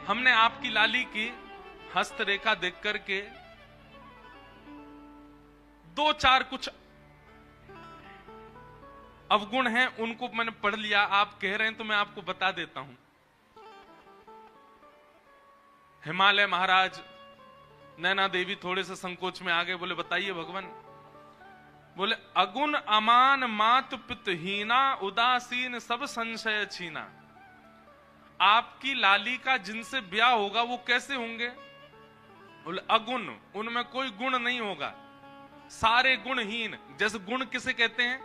हमने आपकी लाली की हस्तरेखा देख करके दो चार कुछ अवगुण हैं, उनको मैंने पढ़ लिया। आप कह रहे हैं तो मैं आपको बता देता हूं। हिमालय महाराज नैना देवी थोड़े से संकोच में आ गए, बोले बताइए भगवान। बोले अगुण अमान मात पितहीना उदासीन सब संशय छीना। आपकी लाली का जिनसे ब्याह होगा वो कैसे होंगे? बोले अगुण, उनमें कोई गुण नहीं होगा, सारे गुणहीन। जैसे गुण किसे कहते हैं?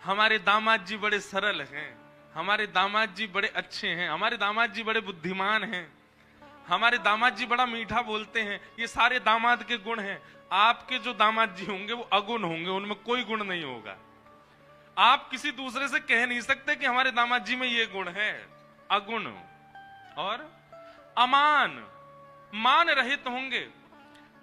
हमारे दामाद जी बड़े सरल हैं, हमारे दामाद जी बड़े अच्छे हैं, हमारे दामाद जी बड़े बुद्धिमान हैं, हमारे दामाद जी बड़ा मीठा बोलते हैं, ये सारे दामाद के गुण हैं। आपके जो दामाद जी होंगे वो अगुण होंगे, उनमें कोई गुण नहीं होगा। आप किसी दूसरे से कह नहीं सकते कि हमारे दामाद जी में ये गुण है, अगुण। और अमान, मान रहित होंगे।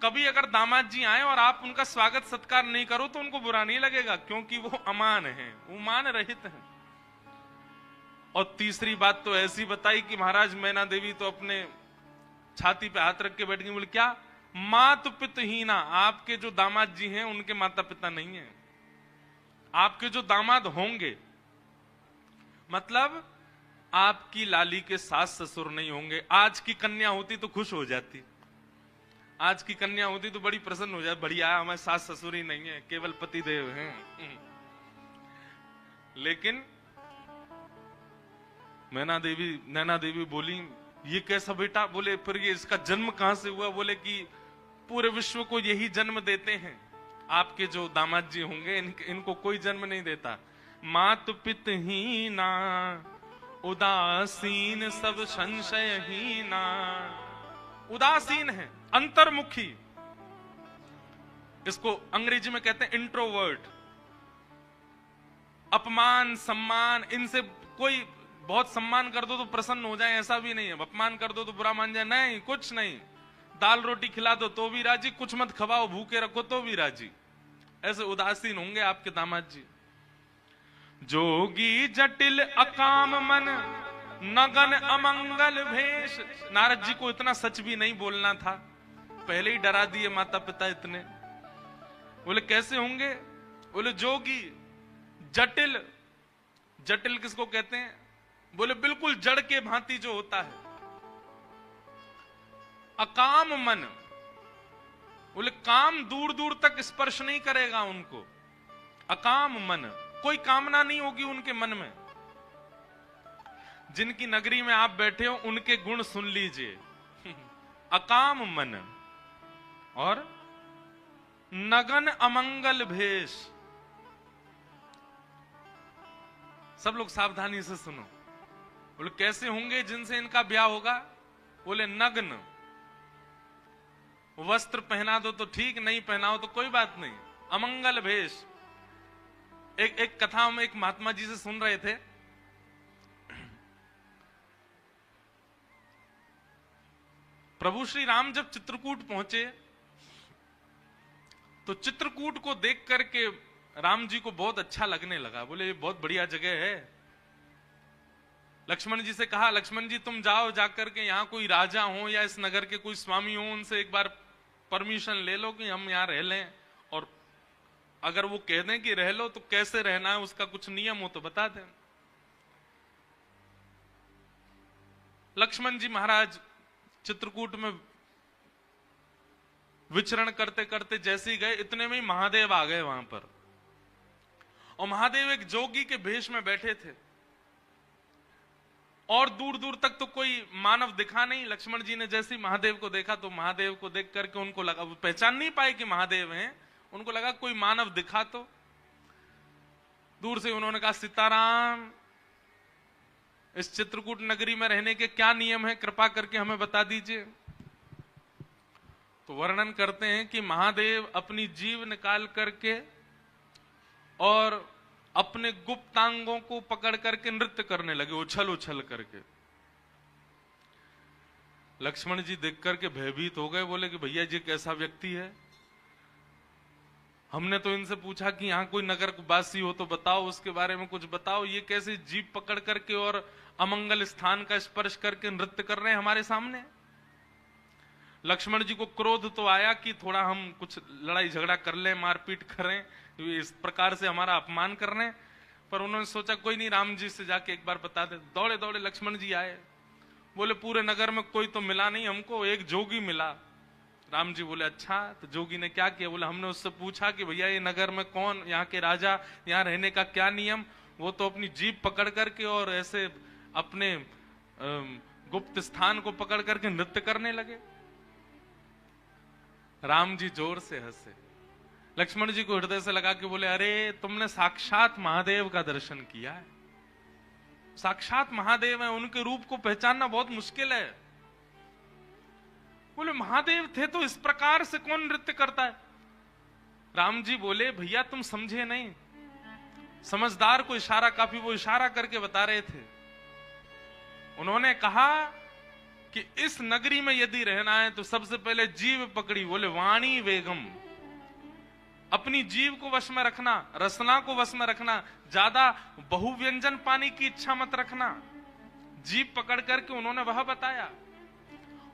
कभी अगर दामाद जी आए और आप उनका स्वागत सत्कार नहीं करो तो उनको बुरा नहीं लगेगा, क्योंकि वो अमान हैं, वो मान रहित हैं। और तीसरी बात तो ऐसी बताई कि महाराज मैना देवी तो अपने छाती पे हाथ रख के बैठ गई। बोले क्या? मात पितहीना। आपके जो दामाद जी हैं उनके माता पिता नहीं है, आपके जो दामाद होंगे, मतलब आपकी लाली के सास ससुर नहीं होंगे। आज की कन्या होती तो खुश हो जाती, आज की कन्या होती तो बड़ी प्रसन्न हो जाती, बढ़िया हमारे सास ससुर ही नहीं है, केवल पति देव हैं। लेकिन नैना देवी बोली ये कैसा बेटा? बोले फिर ये इसका जन्म कहां से हुआ? बोले कि पूरे विश्व को यही जन्म देते हैं, आपके जो दामाद जी होंगे इनको कोई जन्म नहीं देता। मात पितहीना उदासीन सब संशयहीना। उदासीन है, अंतर्मुखी, इसको अंग्रेजी में कहते हैं इंट्रोवर्ट। अपमान सम्मान इनसे कोई, बहुत सम्मान कर दो तो प्रसन्न हो जाए ऐसा भी नहीं है, अपमान कर दो तो बुरा मान जाए, नहीं, कुछ नहीं। दाल रोटी खिला दो तो भी राजी, कुछ मत खवाओ भूखे रखो तो भी राजी। ऐसे उदासीन होंगे आपके दामाद जी। जोगी जटिल अकाम मन नगन अमंगल भेष। नारद जी को इतना सच भी नहीं बोलना था, पहले ही डरा दिए माता पिता इतने। बोले कैसे होंगे? बोले जोगी जटिल। जटिल किसको कहते हैं? बोले बिल्कुल जड़ के भांति जो होता है। अकाम मन, बोले काम दूर दूर तक स्पर्श नहीं करेगा उनको। अकाम मन, कोई कामना नहीं होगी उनके मन में। जिनकी नगरी में आप बैठे हो उनके गुण सुन लीजिए। अकाम मन और नगन अमंगल भेष। सब लोग सावधानी से सुनो। बोले कैसे होंगे जिनसे इनका ब्याह होगा? बोले नग्न, वस्त्र पहना दो तो ठीक, नहीं पहनाओ तो कोई बात नहीं। अमंगल भेष। एक कथा हम एक महात्मा जी से सुन रहे थे। प्रभु श्री राम जब चित्रकूट पहुंचे तो चित्रकूट को देख करके राम जी को बहुत अच्छा लगने लगा। बोले ये बहुत बढ़िया जगह है। लक्ष्मण जी से कहा, लक्ष्मण जी तुम जाओ, जाकर के यहाँ कोई राजा हो या इस नगर के कोई स्वामी हो, उनसे एक बार परमिशन ले लो कि हम यहाँ रह लें, और अगर वो कह दें कि रह लो तो कैसे रहना है उसका कुछ नियम हो तो बता दें। लक्ष्मण जी महाराज चित्रकूट में विचरण करते करते जैसे ही गए, इतने में ही महादेव आ गए वहां पर। और महादेव एक जोगी के भेष में बैठे थे और दूर दूर तक तो कोई मानव दिखा नहीं। लक्ष्मण जी ने जैसे ही महादेव को देखा तो महादेव को देख करके उनको लगा, वो पहचान नहीं पाए कि महादेव हैं, उनको लगा कोई मानव दिखा तो। दूर से उन्होंने कहा सीताराम, इस चित्रकूट नगरी में रहने के क्या नियम है, कृपा करके हमें बता दीजिए। तो वर्णन करते हैं कि महादेव अपनी जीभ निकाल करके और अपने गुप्तांगों को पकड़ करके नृत्य करने लगे, उछल उछल करके। लक्ष्मण जी देख करके भयभीत हो गए, बोले कि भैया जी कैसा व्यक्ति है, हमने तो इनसे पूछा कि यहाँ कोई नगर वासी हो तो बताओ, उसके बारे में कुछ बताओ, ये कैसे जीभ पकड़ करके और अमंगल स्थान का स्पर्श करके नृत्य कर रहे हैं हमारे सामने। लक्ष्मण जी को क्रोध तो आया कि थोड़ा हम कुछ लड़ाई झगड़ा कर लें, मारपीट करें, इस प्रकार से हमारा अपमान कर रहे हैं। पर उन्होंने सोचा कोई नहीं, राम जी से जाके एक बार बता दे। दौड़े दौड़े लक्ष्मण जी आए, बोले पूरे नगर में कोई तो मिला नहीं हमको, एक जोगी मिला। राम जी बोले अच्छा, तो जोगी ने क्या किया? बोले हमने उससे पूछा कि भैया ये नगर में कौन, यहाँ के राजा, यहाँ रहने का क्या नियम? वो तो अपनी जीभ पकड़ करके और ऐसे अपने गुप्त स्थान को पकड़ करके नृत्य करने लगे। राम जी जोर से हंसे, लक्ष्मण जी को हृदय से लगा के बोले अरे तुमने साक्षात महादेव का दर्शन किया है, साक्षात महादेव है, उनके रूप को पहचानना बहुत मुश्किल है। बोले महादेव थे तो इस प्रकार से कौन नृत्य करता है? राम जी बोले भैया तुम समझे नहीं, समझदार को इशारा काफी, वो इशारा करके बता रहे थे। उन्होंने कहा कि इस नगरी में यदि रहना है तो सबसे पहले जीव पकड़ी, बोले वाणी वेगम, अपनी जीव को वश में रखना, रसना को वश में रखना, ज्यादा बहुव्यंजन पाने की इच्छा मत रखना। जीव पकड़ करके उन्होंने वह बताया।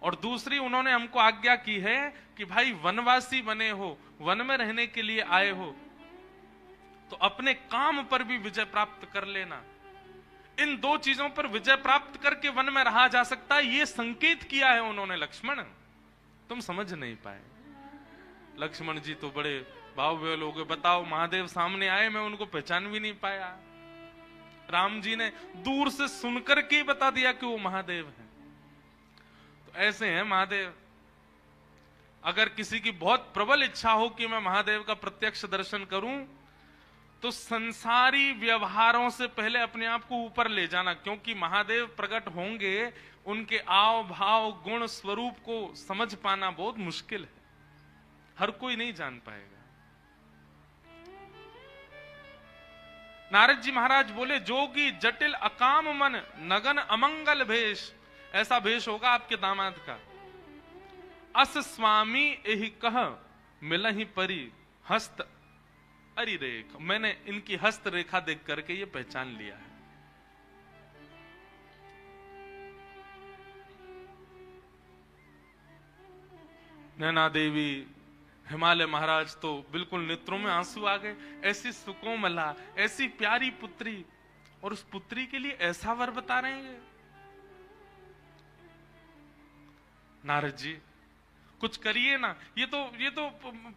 और दूसरी उन्होंने हमको आज्ञा की है कि भाई वनवासी बने हो, वन में रहने के लिए आए हो, तो अपने काम पर भी विजय प्राप्त कर लेना। इन दो चीजों पर विजय प्राप्त करके वन में रहा जा सकता है, ये संकेत किया है उन्होंने। लक्ष्मण तुम समझ नहीं पाए। लक्ष्मण जी तो बड़े भाव लोग, बताओ महादेव सामने आए, मैं उनको पहचान भी नहीं पाया। राम जी ने दूर से सुनकर के बता दिया कि वो महादेव हैं। तो ऐसे हैं महादेव। अगर किसी की बहुत प्रबल इच्छा हो कि मैं महादेव का प्रत्यक्ष दर्शन करूं, तो संसारी व्यवहारों से पहले अपने आप को ऊपर ले जाना, क्योंकि महादेव प्रकट होंगे, उनके आव भाव गुण स्वरूप को समझ पाना बहुत मुश्किल है, हर कोई नहीं जान पाएगा। नारद जी महाराज बोले जोगी जटिल अकाम मन नगन अमंगल भेष, ऐसा भेष होगा आपके दामाद का। अस स्वामी एहि कह मिलहि परी हस्त अरि रेख, मैंने इनकी हस्त रेखा देख करके ये पहचान लिया है। नैना देवी, हिमालय महाराज तो बिल्कुल नेत्रों में आंसू आ गए। ऐसी सुकोमला, ऐसी प्यारी पुत्री, और उस पुत्री के लिए ऐसा वर बता रहे हैं। नारद जी कुछ करिए ना, ये तो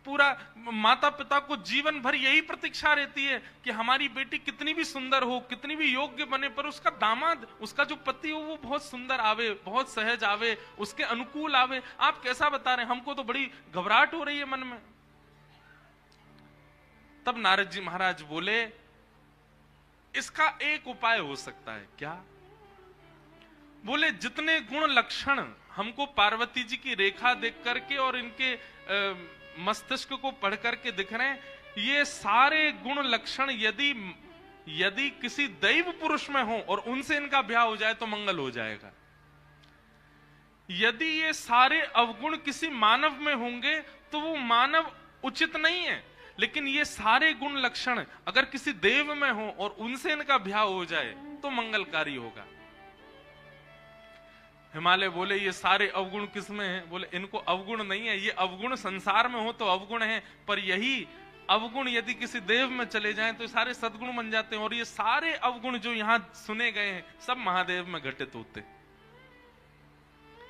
पूरा माता पिता को जीवन भर यही प्रतीक्षा रहती है कि हमारी बेटी कितनी भी सुंदर हो, कितनी भी योग्य बने, पर उसका दामाद, उसका जो पति हो वो बहुत सुंदर आवे, बहुत सहज आवे, उसके अनुकूल आवे। आप कैसा बता रहे हैं? हमको तो बड़ी घबराहट हो रही है मन में। तब नारद जी महाराज बोले इसका एक उपाय हो सकता है। क्या? बोले जितने गुण लक्षण हमको पार्वती जी की रेखा देख करके और इनके मस्तिष्क को पढ़ करके दिख रहे हैं, ये सारे गुण लक्षण यदि किसी दैव पुरुष में हो और उनसे इनका ब्याह हो जाए तो मंगल हो जाएगा। यदि ये सारे अवगुण किसी मानव में होंगे तो वो मानव उचित नहीं है, लेकिन ये सारे गुण लक्षण अगर किसी देव में हो और उनसे इनका ब्याह हो जाए तो मंगलकारी होगा। हिमालय बोले ये सारे अवगुण किसमें हैं? बोले इनको अवगुण नहीं है, ये अवगुण संसार में हो तो अवगुण है, पर यही अवगुण यदि किसी देव में चले जाएं तो सारे सद्गुण बन जाते हैं। और ये सारे अवगुण जो यहां सुने गए हैं सब महादेव में घटित होते।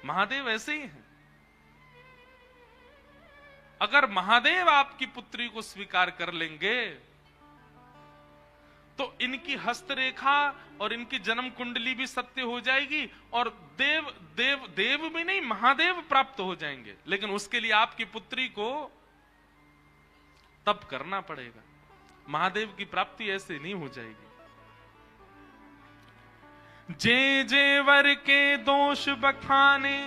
महादेव ऐसे ही हैं। अगर महादेव आपकी पुत्री को स्वीकार कर लेंगे तो इनकी हस्तरेखा और इनकी जन्म कुंडली भी सत्य हो जाएगी और देव भी नहीं, महादेव प्राप्त हो जाएंगे। लेकिन उसके लिए आपकी पुत्री को तप करना पड़ेगा। महादेव की प्राप्ति ऐसे नहीं हो जाएगी। जे जे वर के दोष बखाने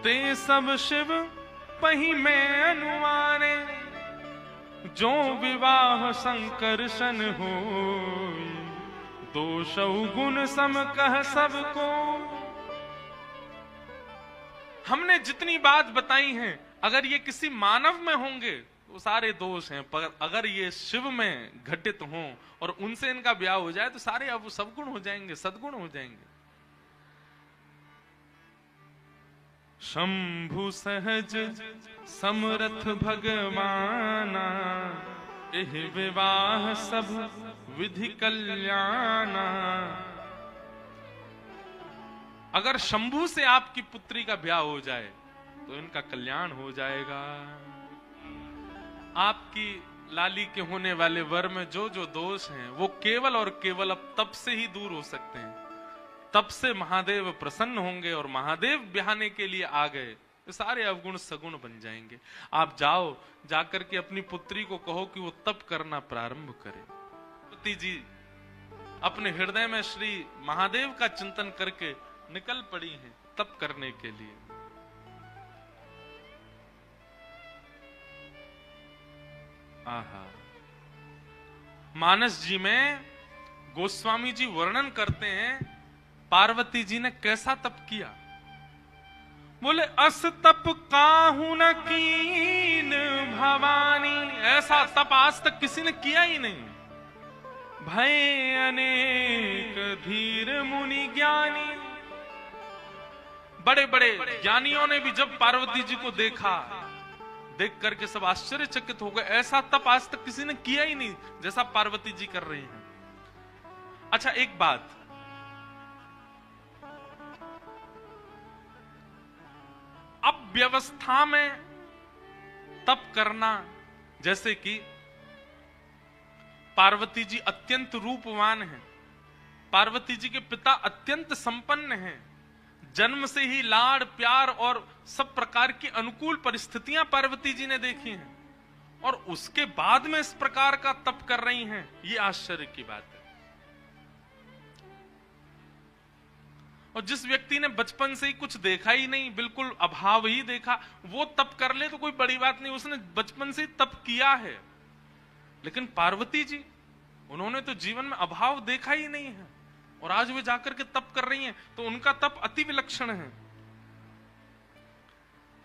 ते सब शिव पही में अनुमाने, जो विवाह संकर्षण हो दोष गुण सम कह सबको। हमने जितनी बात बताई है, अगर ये किसी मानव में होंगे वो सारे दोष हैं, पर अगर ये शिव में घटित हों और उनसे इनका ब्याह हो जाए तो सारे अब सद्गुण हो जाएंगे, सद्गुण हो जाएंगे। शंभु सहज समरथ भगवाना, एह विवाह सब विधि कल्याणा। अगर शंभु से आपकी पुत्री का ब्याह हो जाए तो इनका कल्याण हो जाएगा। आपकी लाली के होने वाले वर में जो जो दोष हैं वो केवल और केवल अब तप से ही दूर हो सकते हैं। तब से महादेव प्रसन्न होंगे और महादेव ब्याहने के लिए आ गए तो सारे अवगुण सगुण बन जाएंगे। आप जाओ, जाकर के अपनी पुत्री को कहो कि वो तप करना प्रारंभ करे। पुत्री जी अपने हृदय में श्री महादेव का चिंतन करके निकल पड़ी हैं तप करने के लिए। आहा, मानस जी में गोस्वामी जी वर्णन करते हैं पार्वती जी ने कैसा तप किया। बोले अस तप काहू न कीन भवानी, ऐसा तप आज तक किसी ने किया ही नहीं। भय अनेक धीर मुनि ज्ञानी, बड़े बड़े ज्ञानियों ने भी जब पार्वती जी को देखा, देख करके सब आश्चर्यचकित हो गए। ऐसा तप आज तक किसी ने किया ही नहीं जैसा पार्वती जी कर रही हैं। अच्छा एक बात, अब व्यवस्था में तप करना, जैसे कि पार्वती जी अत्यंत रूपवान हैं, पार्वती जी के पिता अत्यंत संपन्न हैं, जन्म से ही लाड़ प्यार और सब प्रकार की अनुकूल परिस्थितियां पार्वती जी ने देखी हैं, और उसके बाद में इस प्रकार का तप कर रही हैं, ये आश्चर्य की बात है। और जिस व्यक्ति ने बचपन से ही कुछ देखा ही नहीं, बिल्कुल अभाव ही देखा, वो तप कर ले तो कोई बड़ी बात नहीं, उसने बचपन से ही तप किया है। लेकिन पार्वती जी, उन्होंने तो जीवन में अभाव देखा ही नहीं है और आज वे जाकर के तप कर रही हैं, तो उनका तप अति विलक्षण है।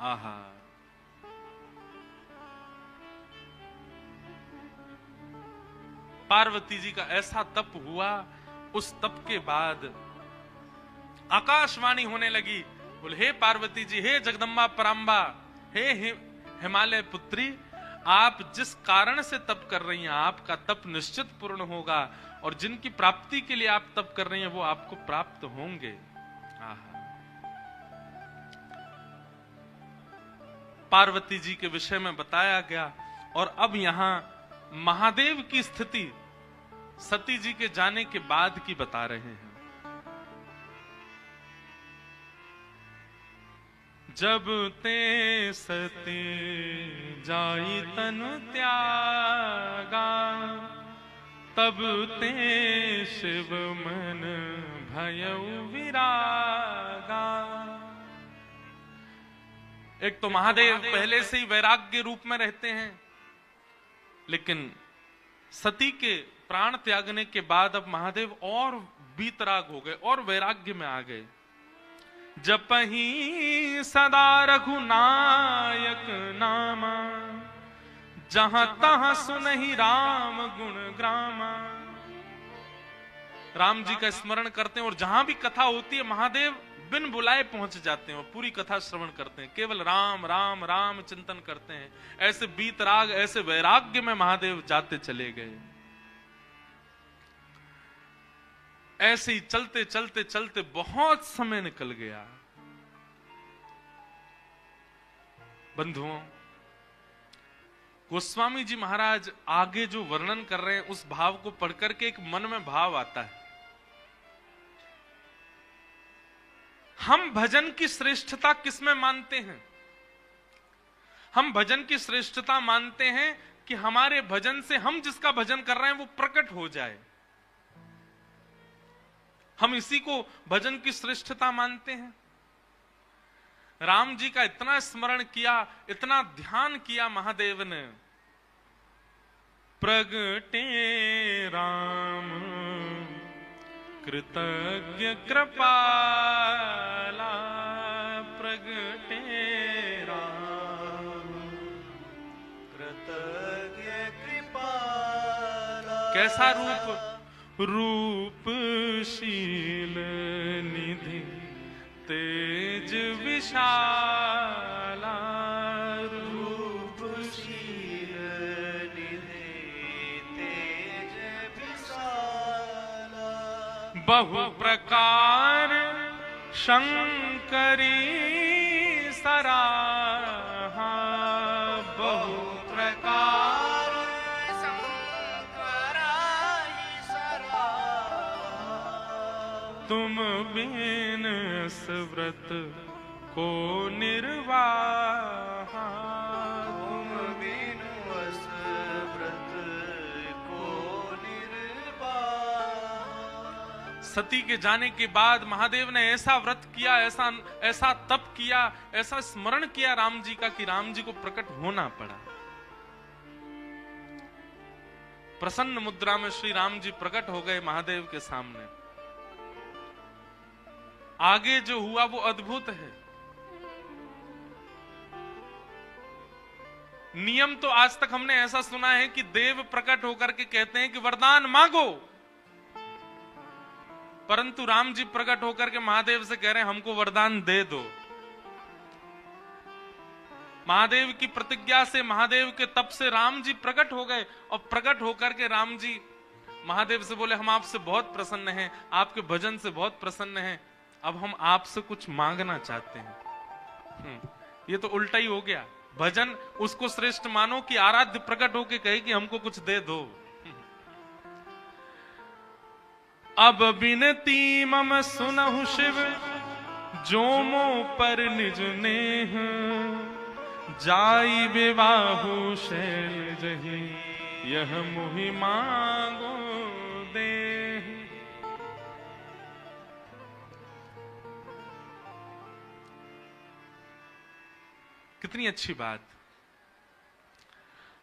आहा, पार्वती जी का ऐसा तप हुआ। उस तप के बाद आकाशवाणी होने लगी, बोले हे पार्वती जी, हे जगदम्बा पराम्बा, हे हिमालय पुत्री, आप जिस कारण से तप कर रही हैं आपका तप निश्चित पूर्ण होगा, और जिनकी प्राप्ति के लिए आप तप कर रही हैं वो आपको प्राप्त होंगे। आहा, पार्वती जी के विषय में बताया गया। और अब यहां महादेव की स्थिति सती जी के जाने के बाद की बता रहे हैं। जब ते सती जाई तनु त्यागा, तब ते शिव मन भयउ विरागा। एक तो महादेव पहले से ही वैराग्य रूप में रहते हैं, लेकिन सती के प्राण त्यागने के बाद अब महादेव और बीतराग हो गए और वैराग्य में आ गए। जपहि सदा रघुनायक नामा, जहां तहां सुनहि राम गुण ग्रामा। राम जी का स्मरण करते हैं और जहां भी कथा होती है महादेव बिन बुलाए पहुंच जाते हैं और पूरी कथा श्रवण करते हैं, केवल राम राम राम चिंतन करते हैं। ऐसे बीतराग, ऐसे वैराग्य में महादेव जाते चले गए। ऐसे ही चलते चलते चलते बहुत समय निकल गया। बंधुओं, गोस्वामी जी महाराज आगे जो वर्णन कर रहे हैं उस भाव को पढ़कर के एक मन में भाव आता है। हम भजन की श्रेष्ठता किसमें मानते हैं? हम भजन की श्रेष्ठता मानते हैं कि हमारे भजन से हम जिसका भजन कर रहे हैं वो प्रकट हो जाए। हम इसी को भजन की श्रेष्ठता मानते हैं। राम जी का इतना स्मरण किया, इतना ध्यान किया महादेव ने। प्रगटे राम कृतज्ञ कृपाला, प्रगटे राम कृतज्ञ कैसा रूप? रूपशील निधि तेज विशाला, रूपशील निधि तेज विशाला। बहु प्रकार शंकरी सराहा, बहु प्रकार शंकराई सराहा। तुम बिन व्रत को निर्वाहा, तुम बिनु अस व्रत को निर्वाहा। सती के जाने के बाद महादेव ने ऐसा व्रत किया, ऐसा तप किया, ऐसा स्मरण किया राम जी का कि राम जी को प्रकट होना पड़ा। प्रसन्न मुद्रा में श्री राम जी प्रकट हो गए महादेव के सामने। आगे जो हुआ वो अद्भुत है। नियम तो आज तक हमने ऐसा सुना है कि देव प्रकट होकर के कहते हैं कि वरदान मांगो, परंतु राम जी प्रकट होकर के महादेव से कह रहे हैं हमको वरदान दे दो। महादेव की प्रतिज्ञा से, महादेव के तप से राम जी प्रकट हो गए और प्रकट होकर के राम जी महादेव से बोले हम आपसे बहुत प्रसन्न हैं, आपके भजन से बहुत प्रसन्न हैं, अब हम आपसे कुछ मांगना चाहते हैं। ये तो उल्टा ही हो गया। भजन उसको श्रेष्ठ मानो कि आराध्य प्रकट होके कहे कि हमको कुछ दे दो। अब बिनती मम सुनहु शिव, जो मो पर निज नेह, जाई विवाहु शैल जही, यह मुहि मांगो दे। कितनी अच्छी बात।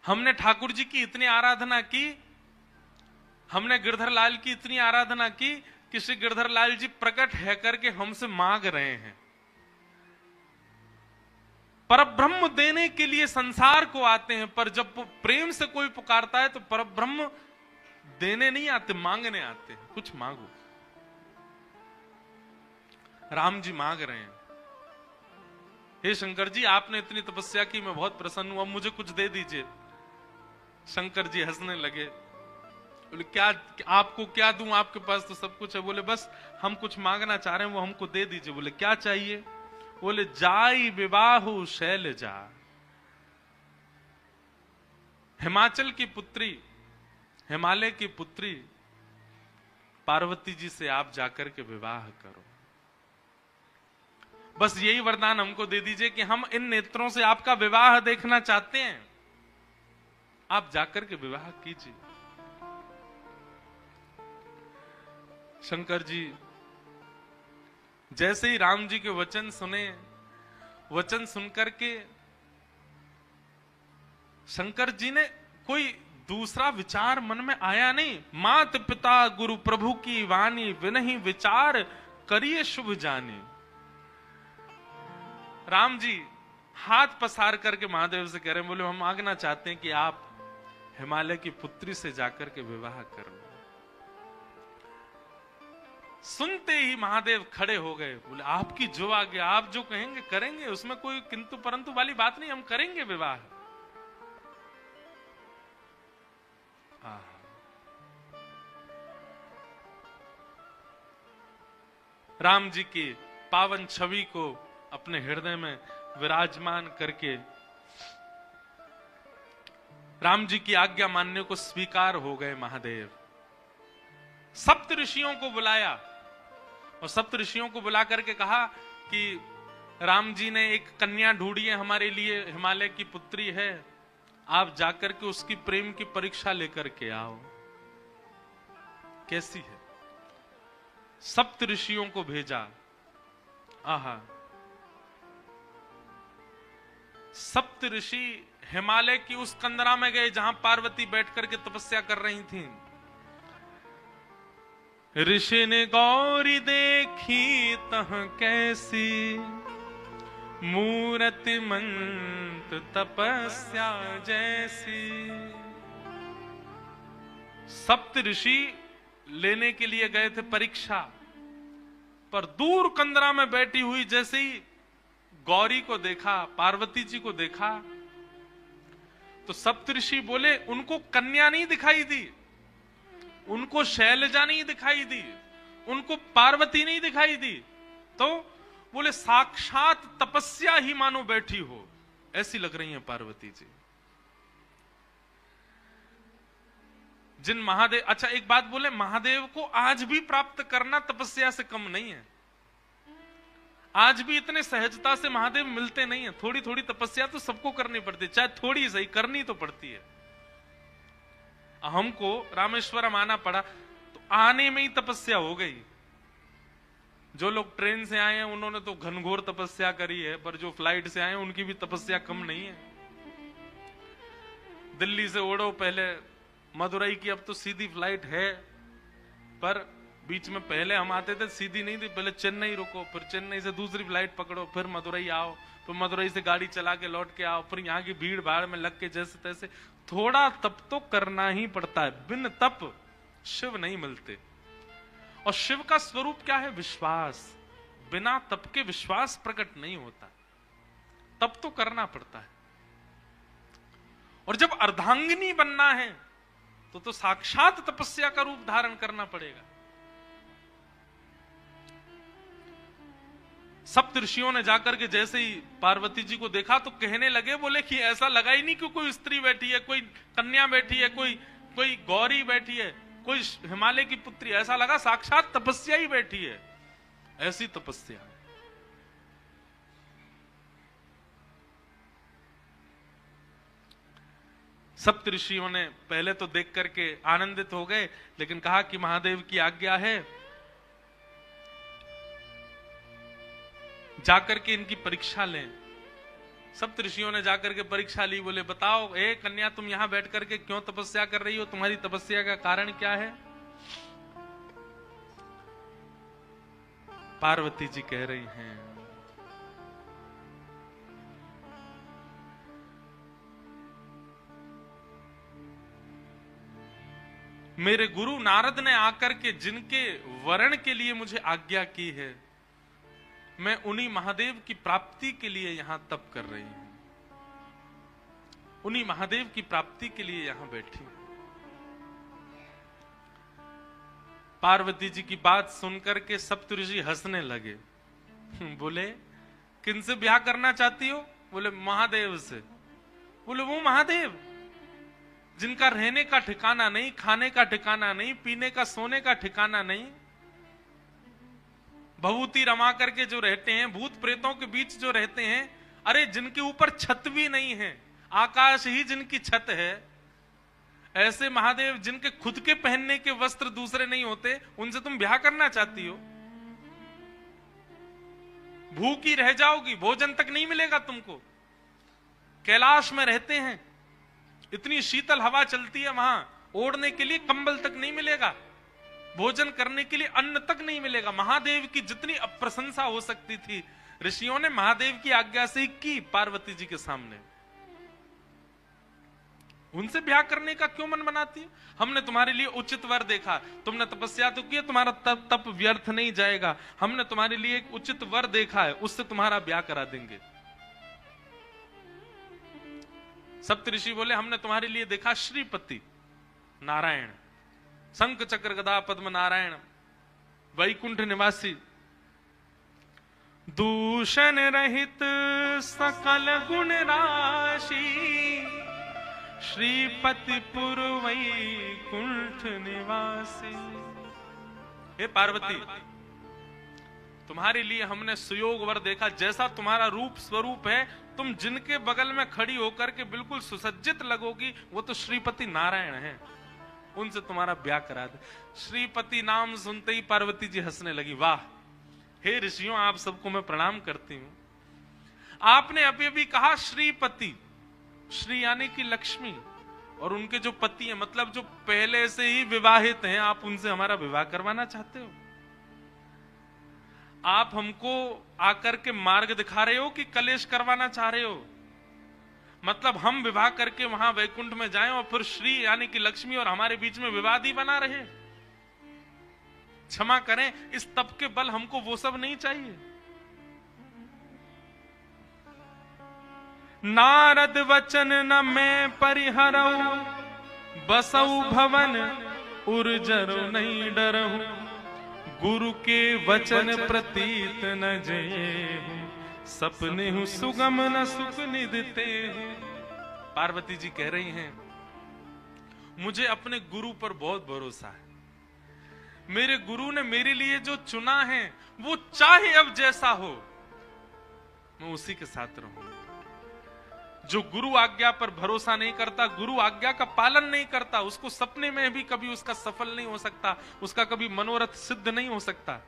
हमने ठाकुर जी की इतनी आराधना की, हमने गिरधर लाल की इतनी आराधना की कि श्री गिरधर लाल जी प्रकट है करके हमसे मांग रहे हैं। परब्रह्म देने के लिए संसार को आते हैं, पर जब प्रेम से कोई पुकारता है तो परब्रह्म देने नहीं आते, मांगने आते हैं। कुछ मांगो। राम जी मांग रहे हैं, हे शंकर जी आपने इतनी तपस्या की, मैं बहुत प्रसन्न हूं, अब मुझे कुछ दे दीजिए। शंकर जी हंसने लगे, बोले क्या आपको क्या दूं, आपके पास तो सब कुछ है। बोले बस हम कुछ मांगना चाह रहे हैं, वो हमको दे दीजिए। बोले क्या चाहिए? बोले जाई विवाहु शैलजा, हिमाचल की पुत्री, हिमालय की पुत्री पार्वती जी से आप जाकर के विवाह करो। बस यही वरदान हमको दे दीजिए कि हम इन नेत्रों से आपका विवाह देखना चाहते हैं, आप जाकर के विवाह कीजिए। शंकर जी जैसे ही राम जी के वचन सुने, वचन सुनकर के शंकर जी ने कोई दूसरा विचार मन में आया नहीं। मात पिता गुरु प्रभु की वाणी, विनहि विचार करिए शुभ जानी। राम जी हाथ पसार करके महादेव से कह रहे हैं, बोले हम मांगना चाहते हैं कि आप हिमालय की पुत्री से जाकर के विवाह करो। सुनते ही महादेव खड़े हो गए, बोले आपकी जो आज्ञा, आप जो कहेंगे करेंगे, उसमें कोई किंतु परंतु वाली बात नहीं, हम करेंगे विवाह। राम जी की पावन छवि को अपने हृदय में विराजमान करके राम जी की आज्ञा मानने को स्वीकार हो गए महादेव। सप्त ऋषियों को बुलाया और सप्त ऋषियों को बुला करके कहा कि राम जी ने एक कन्या ढूंढी है हमारे लिए, हिमालय की पुत्री है, आप जाकर के उसकी प्रेम की परीक्षा लेकर के आओ, कैसी है। सप्त ऋषियों को भेजा। आहा, सप्त ऋषि हिमालय की उस कंदरा में गए जहां पार्वती बैठ करके तपस्या कर रही थी। ऋषि ने गौरी देखी तह कैसी, मूरति मंत तपस्या जैसी। सप्त ऋषि लेने के लिए गए थे परीक्षा, पर दूर कंदरा में बैठी हुई जैसे ही गौरी को देखा, पार्वती जी को देखा, तो सप्तऋषि बोले उनको कन्या नहीं दिखाई दी, उनको शैलजा नहीं दिखाई दी, उनको पार्वती नहीं दिखाई दी, तो बोले साक्षात तपस्या ही मानो बैठी हो, ऐसी लग रही है पार्वती जी। जिन महादेव, अच्छा एक बात बोले, महादेव को आज भी प्राप्त करना तपस्या से कम नहीं है। आज भी इतने सहजता से महादेव मिलते नहीं है। थोड़ी थोड़ी तपस्या तो सबको करनी पड़ती है, चाहे थोड़ी सही करनी तो पड़ती है। हमको रामेश्वरम आना पड़ा तो आने में ही तपस्या हो गई। जो लोग ट्रेन से आए हैं उन्होंने तो घनघोर तपस्या करी है, पर जो फ्लाइट से आए हैं उनकी भी तपस्या कम नहीं है। दिल्ली से उड़ो पहले मदुरई की, अब तो सीधी फ्लाइट है, पर बीच में पहले हम आते थे सीधी नहीं थी, पहले चेन्नई रुको, फिर चेन्नई से दूसरी फ्लाइट पकड़ो, फिर मदुरई आओ, फिर मदुरई से गाड़ी चला के लौट के आओ, फिर यहाँ की भीड़ भाड़ में लग के जैसे तैसे थोड़ा तप तो करना ही पड़ता है। बिन तप शिव नहीं मिलते। और शिव का स्वरूप क्या है? विश्वास। बिना तप के विश्वास प्रकट नहीं होता, तप तो करना पड़ता है। और जब अर्धांगिनी बनना है तो साक्षात तपस्या का रूप धारण करना पड़ेगा। सप्त ऋषियों ने जाकर के जैसे ही पार्वती जी को देखा तो कहने लगे, बोले कि ऐसा लगा ही नहीं कि कोई स्त्री बैठी है, कोई कन्या बैठी है, कोई गौरी बैठी है, कोई हिमालय की पुत्री, ऐसा लगा साक्षात तपस्या ही बैठी है। ऐसी तपस्या है। सप्त ऋषियों ने पहले तो देख करके आनंदित हो गए, लेकिन कहा कि महादेव की आज्ञा है, जाकर के इनकी परीक्षा लें। सप्त ऋषियों ने जाकर के परीक्षा ली। बोले बताओ ए कन्या, तुम यहां बैठ करके क्यों तपस्या कर रही हो? तुम्हारी तपस्या का कारण क्या है? पार्वती जी कह रही हैं, मेरे गुरु नारद ने आकर के जिनके वरण के लिए मुझे आज्ञा की है, मैं उन्हीं महादेव की प्राप्ति के लिए यहां तप कर रही हूं, उन्हीं महादेव की प्राप्ति के लिए यहां बैठी हूं। पार्वती जी की बात सुनकर के सप्तऋषि हंसने लगे। बोले किनसे ब्याह करना चाहती हो? बोले महादेव से। बोले वो महादेव जिनका रहने का ठिकाना नहीं, खाने का ठिकाना नहीं, पीने का सोने का ठिकाना नहीं, भभूति रमा करके जो रहते हैं, भूत प्रेतों के बीच जो रहते हैं, अरे जिनके ऊपर छत भी नहीं है, आकाश ही जिनकी छत है, ऐसे महादेव जिनके खुद के पहनने के वस्त्र दूसरे नहीं होते, उनसे तुम ब्याह करना चाहती हो? भूखी रह जाओगी, भोजन तक नहीं मिलेगा तुमको। कैलाश में रहते हैं, इतनी शीतल हवा चलती है वहां, ओढ़ने के लिए कंबल तक नहीं मिलेगा, भोजन करने के लिए अन्न तक नहीं मिलेगा। महादेव की जितनी अप्रशंसा हो सकती थी, ऋषियों ने महादेव की आज्ञा से ही की पार्वती जी के सामने। उनसे ब्याह करने का क्यों मन बनाती है? हमने तुम्हारे लिए उचित वर देखा, तुमने तपस्या तो की, तुम्हारा तप व्यर्थ नहीं जाएगा। हमने तुम्हारे लिए एक उचित वर देखा है, उससे तुम्हारा ब्याह करा देंगे। सप्त ऋषि बोले हमने तुम्हारे लिए देखा श्रीपति नारायण, शंख चक्र गदा पद्म नारायण, वैकुंठ निवासी, दूषण रहित सकल गुण राशि, श्रीपति पुर वैकुंठ निवासी। हे पार्वती, तुम्हारे लिए हमने सुयोग वर देखा। जैसा तुम्हारा रूप स्वरूप है, तुम जिनके बगल में खड़ी होकर के बिल्कुल सुसज्जित लगोगी, वो तो श्रीपति नारायण हैं, उनसे तुम्हारा ब्याह करा दे। श्रीपति नाम सुनते ही पार्वती जी हंसने लगी। वाह, हे ऋषियों, आप सबको मैं प्रणाम करती हूं। आपने अभी अभी कहा श्रीपति, श्री यानी कि लक्ष्मी, और उनके जो पति हैं, मतलब जो पहले से ही विवाहित हैं, आप उनसे हमारा विवाह करवाना चाहते हो? आप हमको आकर के मार्ग दिखा रहे हो कि कलेश करवाना चाह रहे हो? मतलब हम विवाह करके वहां वैकुंठ में जाएं और फिर श्री यानी कि लक्ष्मी और हमारे बीच में विवाद ही बना रहे। क्षमा करें, इस तप के बल हमको वो सब नहीं चाहिए। नारद वचन न मैं परिहरऊ, बसऊ भवन उर्जरो नहीं डरहु, गुरु के वचन प्रतीत न जये, सपने हूं सुगम न सुख निधते हूं। पार्वती जी कह रही हैं, मुझे अपने गुरु पर बहुत भरोसा है। मेरे गुरु ने मेरे लिए जो चुना है वो चाहे अब जैसा हो मैं उसी के साथ रहूं। जो गुरु आज्ञा पर भरोसा नहीं करता, गुरु आज्ञा का पालन नहीं करता, उसको सपने में भी कभी उसका सफल नहीं हो सकता, उसका कभी मनोरथ सिद्ध नहीं हो सकता।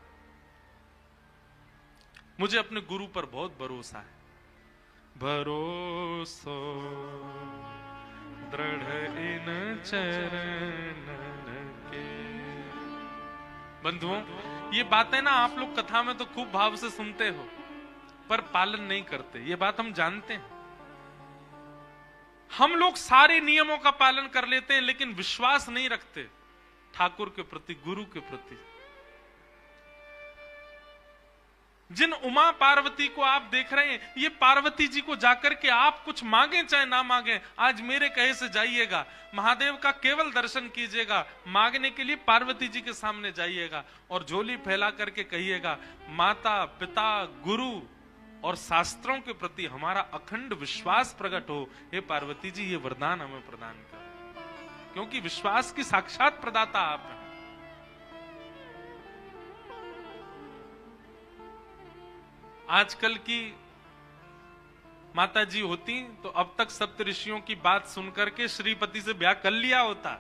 मुझे अपने गुरु पर बहुत भरोसा है। भरोसो दृढ़ इन चरण के। बंधुओं, ये बातें ना आप लोग कथा में तो खूब भाव से सुनते हो पर पालन नहीं करते, ये बात हम जानते हैं। हम लोग सारे नियमों का पालन कर लेते हैं लेकिन विश्वास नहीं रखते ठाकुर के प्रति, गुरु के प्रति। जिन उमा पार्वती को आप देख रहे हैं, ये पार्वती जी को जाकर के आप कुछ मांगे चाहे ना मांगे, आज मेरे कहे से जाइएगा, महादेव का केवल दर्शन कीजिएगा, मांगने के लिए पार्वती जी के सामने जाइएगा और झोली फैला करके कहिएगा, माता पिता गुरु और शास्त्रों के प्रति हमारा अखंड विश्वास प्रकट हो। हे पार्वती जी, ये वरदान हमें प्रदान कर, क्योंकि विश्वास की साक्षात प्रदाता आप हैं। आजकल की माता जी होती तो अब तक सप्त ऋषियों की बात सुनकर के श्रीपति से ब्याह कर लिया होता।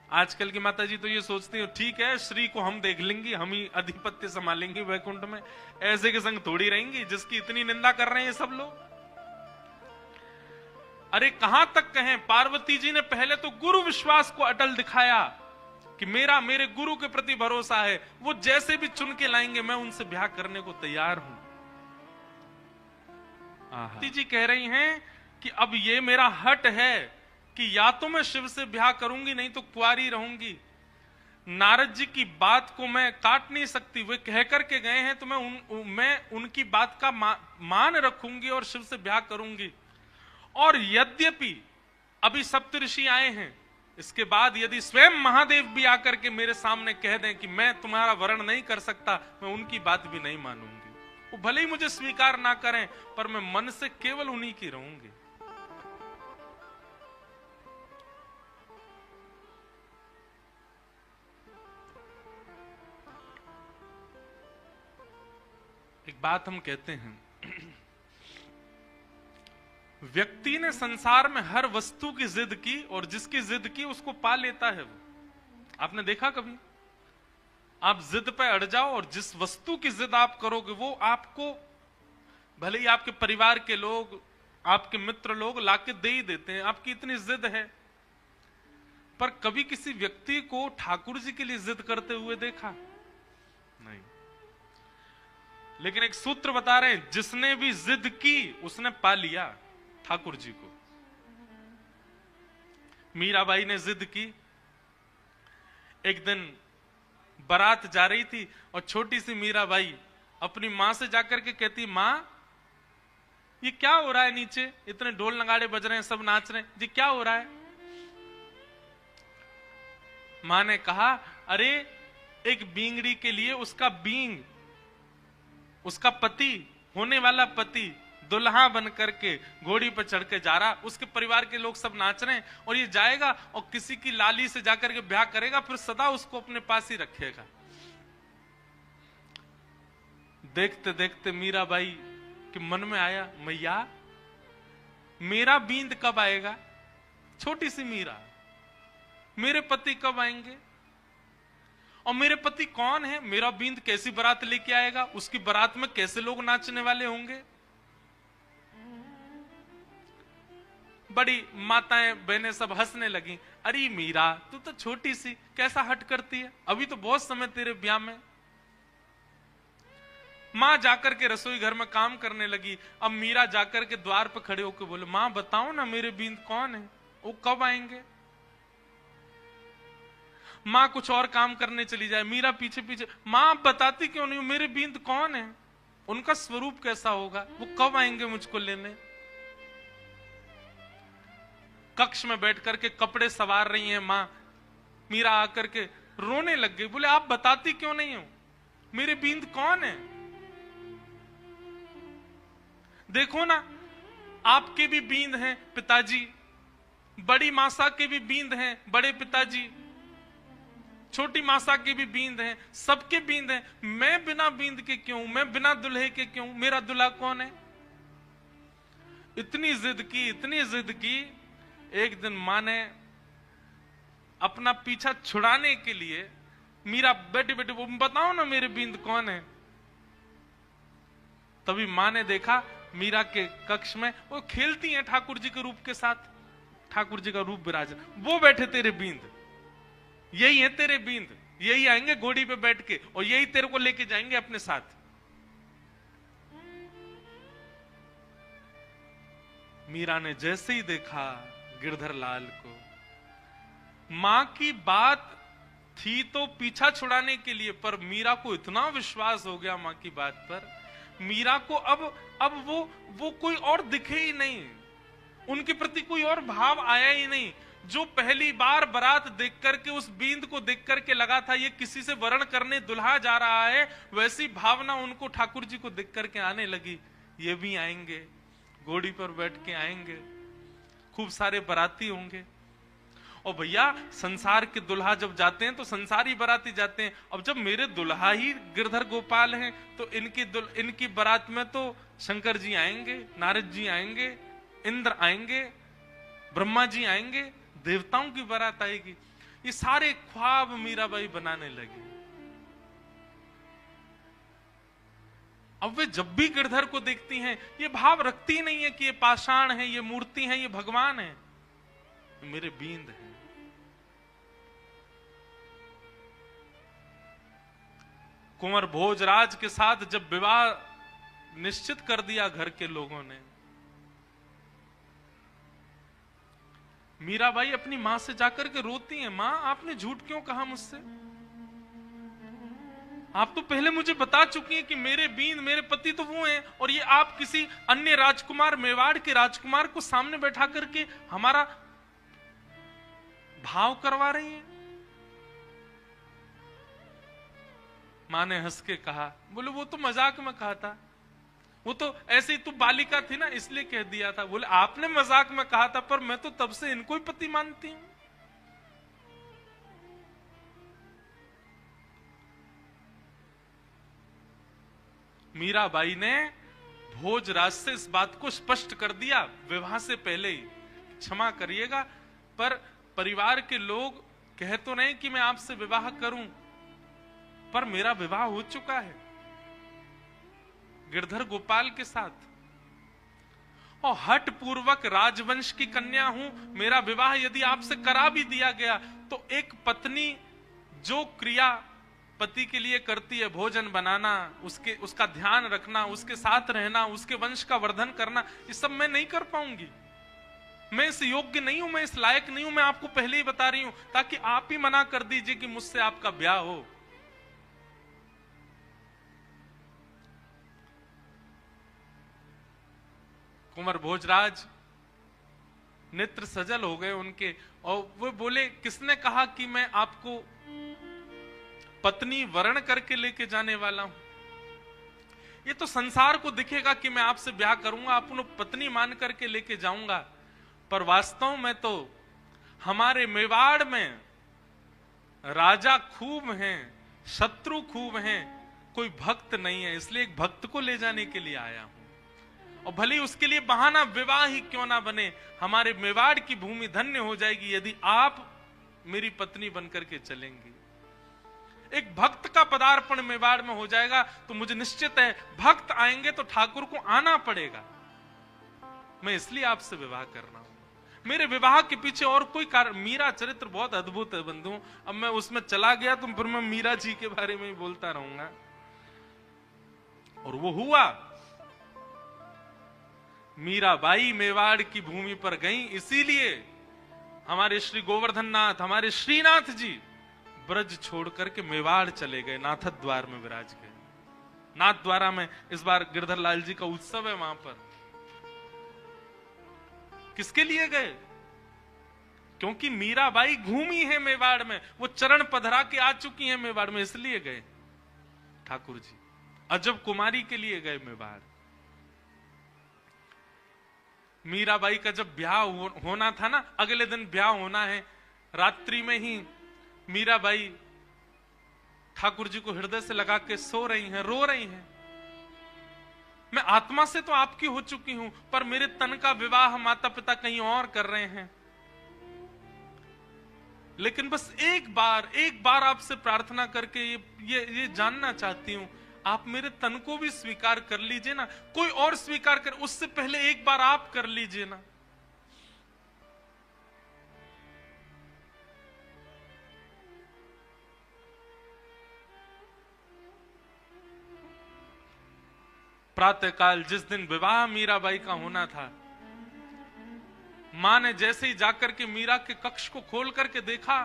आजकल की माता जी तो ये सोचती हो, ठीक है श्री को हम देख लेंगे, हम ही अधिपत्य संभालेंगे वैकुंठ में, ऐसे के संग थोड़ी रहेंगी जिसकी इतनी निंदा कर रहे हैं सब लोग। अरे कहां तक कहें, पार्वती जी ने पहले तो गुरु विश्वास को अटल दिखाया कि मेरा मेरे गुरु के प्रति भरोसा है, वो जैसे भी चुन के लाएंगे मैं उनसे ब्याह करने को तैयार हूं। पार्वती जी कह रही हैं कि अब ये मेरा हट है कि या तो मैं शिव से ब्याह करूंगी नहीं तो कुंवारी रहूंगी। नारद जी की बात को मैं काट नहीं सकती, वे कह करके गए हैं तो मैं उनकी बात का मान रखूंगी और शिव से ब्याह करूंगी। और यद्यपि अभी सप्तऋषि आए हैं, इसके बाद यदि स्वयं महादेव भी आकर के मेरे सामने कह दें कि मैं तुम्हारा वर्ण नहीं कर सकता, मैं उनकी बात भी नहीं मानूंगी। वो भले ही मुझे स्वीकार ना करें पर मैं मन से केवल उन्हीं की रहूंगी। एक बात हम कहते हैं, व्यक्ति ने संसार में हर वस्तु की जिद की और जिसकी जिद की उसको पा लेता है। वो आपने देखा कभी? आप जिद पे अड़ जाओ और जिस वस्तु की जिद आप करोगे वो आपको, भले ही आपके परिवार के लोग, आपके मित्र लोग लाके दे ही देते हैं, आपकी इतनी जिद है। पर कभी किसी व्यक्ति को ठाकुर जी के लिए जिद करते हुए देखा नहीं। लेकिन एक सूत्र बता रहे हैं, जिसने भी जिद की उसने पा लिया ठाकुर जी को। मीराबाई ने जिद की, एक दिन बारात जा रही थी और छोटी सी मीराबाई अपनी मां से जाकर के कहती, मां ये क्या हो रहा है, नीचे इतने ढोल नगाड़े बज रहे हैं, सब नाच रहे हैं जी, क्या हो रहा है? मां ने कहा, अरे एक बींगड़ी के लिए उसका बींग, उसका पति, होने वाला पति दुल्हा बन करके घोड़ी पर चढ़ के जा रहा, उसके परिवार के लोग सब नाच रहे हैं और ये जाएगा और किसी की लाली से जाकर के ब्याह करेगा, फिर सदा उसको अपने पास ही रखेगा। देखते देखते मीराबाई के मन में आया, मैया मेरा बींद कब आएगा? छोटी सी मीरा, मेरे पति कब आएंगे? और मेरे पति कौन है? मेरा बींद कैसी बारात लेके आएगा? उसकी बारात में कैसे लोग नाचने वाले होंगे? बड़ी माताएं बहनें सब हंसने लगी। अरे मीरा, तू तो छोटी सी, कैसा हट करती है, अभी तो बहुत समय तेरे ब्याह में। माँ जाकर के रसोई घर में काम करने लगी। अब मीरा जाकर के द्वार पर खड़े होकर बोले, माँ बताओ ना मेरे बींद कौन है, वो कब आएंगे। माँ कुछ और काम करने चली जाए, मीरा पीछे पीछे, माँ आप बताती क्यों नहीं, मेरे बींद कौन है, उनका स्वरूप कैसा होगा, वो कब आएंगे मुझको लेने। कक्ष में बैठ करके कपड़े सवार रही हैं माँ, मीरा आकर के रोने लग गई। बोले आप बताती क्यों नहीं हो, मेरे बींद कौन है। देखो ना, आपके भी बींद हैं पिताजी, बड़ी मासा के भी बींद हैं बड़े पिताजी, छोटी मासा के भी बींद हैं, सबके बींद हैं, मैं बिना बींद के क्यों, मैं बिना दुल्हे के क्यों, मेरा दूल्हा कौन है। इतनी जिद की, इतनी जिद की, एक दिन मां ने अपना पीछा छुड़ाने के लिए, मीरा बेटे बेटे वो बताओ ना मेरे बींद कौन है। तभी मां ने देखा मीरा के कक्ष में वो खेलती हैं ठाकुर जी के रूप के साथ, ठाकुर जी का रूप विराज, वो बैठे तेरे बींद, यही है तेरे बींद, यही आएंगे घोड़ी पे बैठ के और यही तेरे को लेके जाएंगे अपने साथ। मीरा ने जैसे ही देखा गिरधर लाल को, मां की बात थी तो पीछा छुड़ाने के लिए, पर मीरा को इतना विश्वास हो गया मां की बात पर, मीरा को अब वो कोई और दिखे ही नहीं, उनके प्रति कोई और भाव आया ही नहीं। जो पहली बार बारात देख करके उस बींद को देख करके लगा था ये किसी से वरण करने दुल्हा जा रहा है, वैसी भावना उनको ठाकुर जी को देख करके आने लगी, ये भी आएंगे, घोड़ी पर बैठ के आएंगे, खूब सारे बाराती होंगे। और भैया संसार के दुल्हा जब जाते हैं तो संसारी बाराती जाते हैं, अब जब मेरे दुल्हा ही गिरधर गोपाल हैं तो इनकी बारात में तो शंकर जी आएंगे, नारद जी आएंगे, इंद्र आएंगे, ब्रह्मा जी आएंगे, देवताओं की बारात आएगी। ये सारे ख्वाब मीराबाई बनाने लगी। अब वे जब भी गिरधर को देखती हैं ये भाव रखती नहीं है कि ये पाषाण है, ये मूर्ति है, ये भगवान है, मेरे बींद है। कुंवर भोजराज के साथ जब विवाह निश्चित कर दिया घर के लोगों ने, मीराबाई अपनी मां से जाकर के रोती हैं, मां आपने झूठ क्यों कहा मुझसे, आप तो पहले मुझे बता चुकी हैं कि मेरे बींद, मेरे पति तो वो हैं, और ये आप किसी अन्य राजकुमार, मेवाड़ के राजकुमार को सामने बैठा करके हमारा भाव करवा रही हैं। मां ने हंस के कहा, बोले वो तो मजाक में कहा था, वो तो ऐसे ही तू बालिका थी ना इसलिए कह दिया था। बोले आपने मजाक में कहा था, पर मैं तो तब से इनको ही पति मानती हूं। मीराबाई ने भोजराज से इस बात को स्पष्ट कर दिया विवाह से पहले ही, क्षमा करिएगा पर परिवार के लोग कह तो नहीं कि मैं आपसे विवाह करूं, पर मेरा विवाह हो चुका है गिरधर गोपाल के साथ, और हठ पूर्वक राजवंश की कन्या हूं। मेरा विवाह यदि आपसे करा भी दिया गया तो एक पत्नी जो क्रिया पति के लिए करती है, भोजन बनाना, उसका ध्यान रखना, उसके साथ रहना, उसके वंश का वर्धन करना, ये सब मैं नहीं कर पाऊंगी। मैं इस योग्य नहीं हूं, मैं इस लायक नहीं हूं, मैं आपको पहले ही बता रही हूं, ताकि आप ही मना कर दीजिए कि मुझसे आपका ब्याह हो। कुंवर भोजराज नेत्र सजल हो गए उनके, और वो बोले किसने कहा कि मैं आपको पत्नी वर्ण करके लेके जाने वाला हूं। ये तो संसार को दिखेगा कि मैं आपसे ब्याह करूंगा, आपको पत्नी मान करके लेके जाऊंगा, पर वास्तव में तो हमारे मेवाड़ में राजा खूब हैं, शत्रु खूब हैं, कोई भक्त नहीं है, इसलिए एक भक्त को ले जाने के लिए आया हूं। और भले उसके लिए बहाना विवाह ही क्यों ना बने, हमारे मेवाड़ की भूमि धन्य हो जाएगी यदि आप मेरी पत्नी बनकर के चलेंगी। एक भक्त का पदार्पण मेवाड़ में हो जाएगा तो मुझे निश्चित है भक्त आएंगे तो ठाकुर को आना पड़ेगा। मैं इसलिए आपसे विवाह करना हूं, मेरे विवाह के पीछे और कोई कारण। मीरा चरित्र बहुत अद्भुत है बंधु, अब मैं उसमें चला गया तो फिर मैं मीरा जी के बारे में ही बोलता रहूंगा। और वो हुआ। मीराबाई मेवाड़ की भूमि पर गई, इसीलिए हमारे श्री गोवर्धन नाथ, हमारे श्रीनाथ जी ब्रज छोड़ करके मेवाड़ चले गए, नाथद द्वार में विराज गए। नाथ द्वारा में इस बार गिरधर लाल जी का उत्सव है वहां पर। किसके लिए गए? क्योंकि मीराबाई घूमी है मेवाड़ में, वो चरण पधरा के आ चुकी है मेवाड़ में, इसलिए गए ठाकुर जी। अजब कुमारी के लिए गए मेवाड़। मीराबाई का जब ब्याह होना था ना, अगले दिन ब्याह होना है, रात्रि में ही मीराबाई ठाकुर जी को हृदय से लगा के सो रही हैं, रो रही हैं। मैं आत्मा से तो आपकी हो चुकी हूं, पर मेरे तन का विवाह माता पिता कहीं और कर रहे हैं। लेकिन बस एक बार आपसे प्रार्थना करके ये जानना चाहती हूं, आप मेरे तन को भी स्वीकार कर लीजिए ना, कोई और स्वीकार कर, उससे पहले एक बार आप कर लीजिए ना। प्रातःकाल जिस दिन विवाह मीराबाई का होना था, मां ने जैसे ही जाकर के मीरा के कक्ष को खोल करके देखा,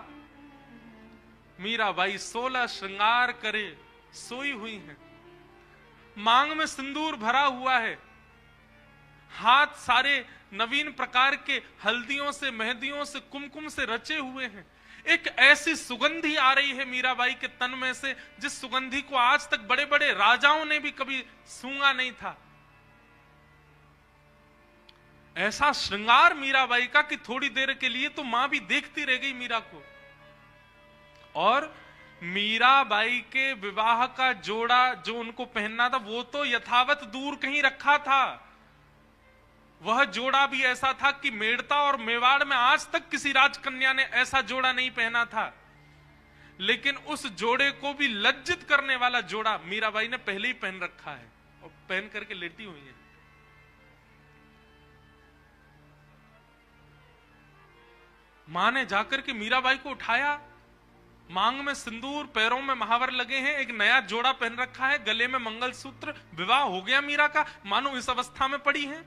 मीराबाई 16 श्रृंगार करे सोई हुई हैं। मांग में सिंदूर भरा हुआ है, हाथ सारे नवीन प्रकार के हल्दियों से, मेहंदियों से, कुमकुम से रचे हुए हैं। एक ऐसी सुगंधी आ रही है मीराबाई के तन में से, जिस सुगंधी को आज तक बड़े बड़े राजाओं ने भी कभी सूंघा नहीं था। ऐसा श्रृंगार मीराबाई का कि थोड़ी देर के लिए तो मां भी देखती रह गई मीरा को। और मीराबाई के विवाह का जोड़ा जो उनको पहनना था, वो तो यथावत दूर कहीं रखा था। वह जोड़ा भी ऐसा था कि मेड़ता और मेवाड़ में आज तक किसी राजकन्या ने ऐसा जोड़ा नहीं पहना था। लेकिन उस जोड़े को भी लज्जित करने वाला जोड़ा मीराबाई ने पहले ही पहन रखा है और पहन करके लेटी हुई है। मां ने जाकर के मीराबाई को उठाया, मांग में सिंदूर, पैरों में महावर लगे हैं, एक नया जोड़ा पहन रखा है, गले में मंगलसूत्र, विवाह हो गया मीरा का, मानो इस अवस्था में पड़ी है।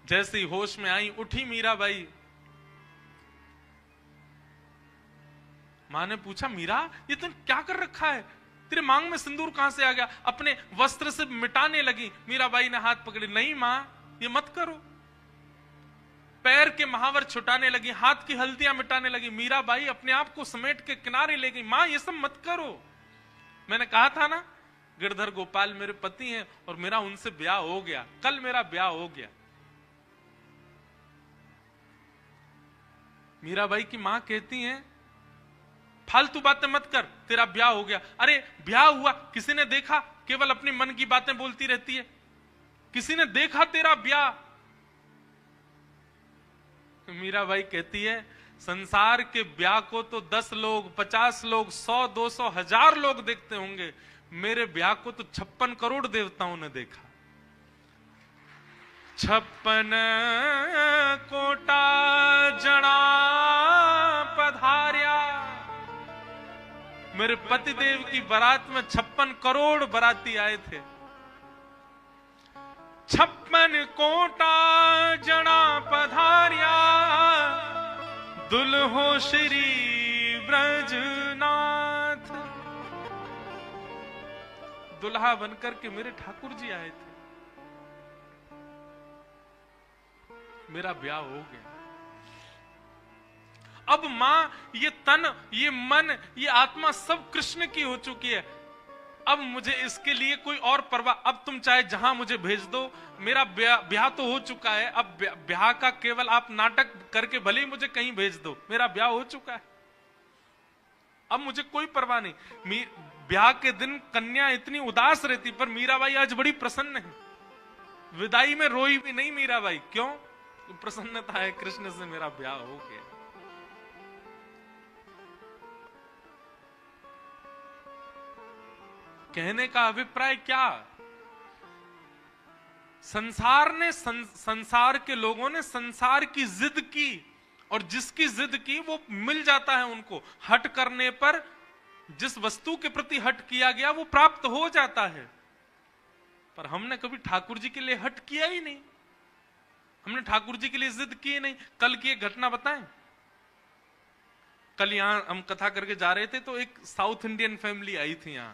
जैसे ही होश में आई, उठी मीराबाई। मां ने पूछा, मीरा ये तुम क्या कर रखा है? तेरे मांग में सिंदूर कहां से आ गया? अपने वस्त्र से मिटाने लगी। मीराबाई ने हाथ पकड़े, नहीं मां ये मत करो। पैर के महावर छुटाने लगी, हाथ की हल्दियां मिटाने लगी। मीराबाई अपने आप को समेट के किनारे ले गई, मां ये सब मत करो। मैंने कहा था ना, गिरधर गोपाल मेरे पति हैं और मेरा उनसे ब्याह हो गया, कल मेरा ब्याह हो गया। मीराबाई की मां कहती हैं, फालतू बातें मत कर, तेरा ब्याह हो गया। अरे ब्याह हुआ, किसी ने देखा? केवल अपनी मन की बातें बोलती रहती है। किसी ने देखा तेरा ब्याह? मीराबाई कहती है, संसार के ब्याह को तो 10 लोग, 50 लोग, 100, 200, 1000 लोग देखते होंगे, मेरे ब्याह को तो 56 करोड़ देवताओं ने देखा। 56 कोटा जना पधार्या। मेरे पतिदेव की बारात में 56 करोड़ बाराती आए थे। 56 कोटा जना पधार्या, दुल्हो श्री ब्रजनाथ। दुल्हा बनकर के मेरे ठाकुर जी आए थे, मेरा ब्याह हो गया। अब मां, ये तन, ये मन, ये आत्मा सब कृष्ण की हो चुकी है। अब मुझे इसके लिए कोई और परवाह, अब तुम चाहे जहां मुझे भेज दो, मेरा ब्याह तो हो चुका है। अब ब्याह का केवल आप नाटक करके भले ही मुझे कहीं भेज दो, मेरा ब्याह हो चुका है। अब मुझे कोई परवाह नहीं। ब्याह के दिन कन्या इतनी उदास रहती, पर मीराबाई आज बड़ी प्रसन्न है। विदाई में रोई भी नहीं मीराबाई। क्यों? प्रसन्नता है, कृष्ण से मेरा ब्याह हो गया। कहने का अभिप्राय क्या? संसार ने, संसार के लोगों ने संसार की जिद की, और जिसकी जिद की वो मिल जाता है उनको। हट करने पर जिस वस्तु के प्रति हट किया गया वो प्राप्त हो जाता है, पर हमने कभी ठाकुर जी के लिए हट किया ही नहीं, हमने ठाकुर जी के लिए जिद की नहीं। कल की एक घटना बताएं, कल यहां हम कथा करके जा रहे थे तो एक साउथ इंडियन फैमिली आई थी यहां,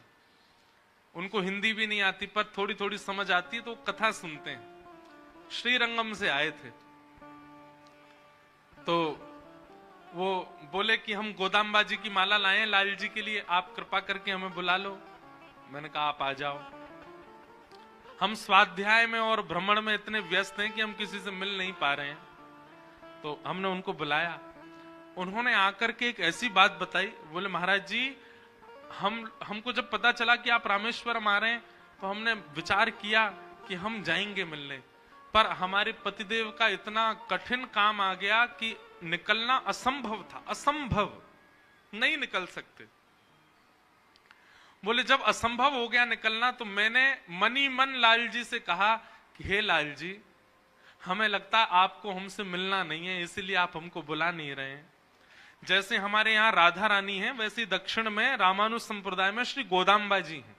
उनको हिंदी भी नहीं आती पर थोड़ी थोड़ी समझ आती है तो कथा सुनते हैं, श्रीरंगम से आए थे। तो वो बोले कि हम गोदाम्बा जी की माला लाए हैं लाल जी के लिए, आप कृपा करके हमें बुला लो। मैंने कहा आप आ जाओ। हम स्वाध्याय में और भ्रमण में इतने व्यस्त हैं कि हम किसी से मिल नहीं पा रहे हैं, तो हमने उनको बुलाया। उन्होंने आकर के एक ऐसी बात बताई, बोले महाराज जी हमको जब पता चला कि आप रामेश्वरम आ रहे हैं तो हमने विचार किया कि हम जाएंगे मिलने, पर हमारे पतिदेव का इतना कठिन काम आ गया कि निकलना असंभव था, असंभव, नहीं निकल सकते। बोले जब असंभव हो गया निकलना तो मैंने मनी मन लाल जी से कहा कि हे लाल जी, हमें लगता है आपको हमसे मिलना नहीं है, इसलिए आप हमको बुला नहीं रहे हैं। जैसे हमारे यहाँ राधा रानी है, वैसे दक्षिण में रामानुज संप्रदाय में श्री गोदाम्बा जी हैं।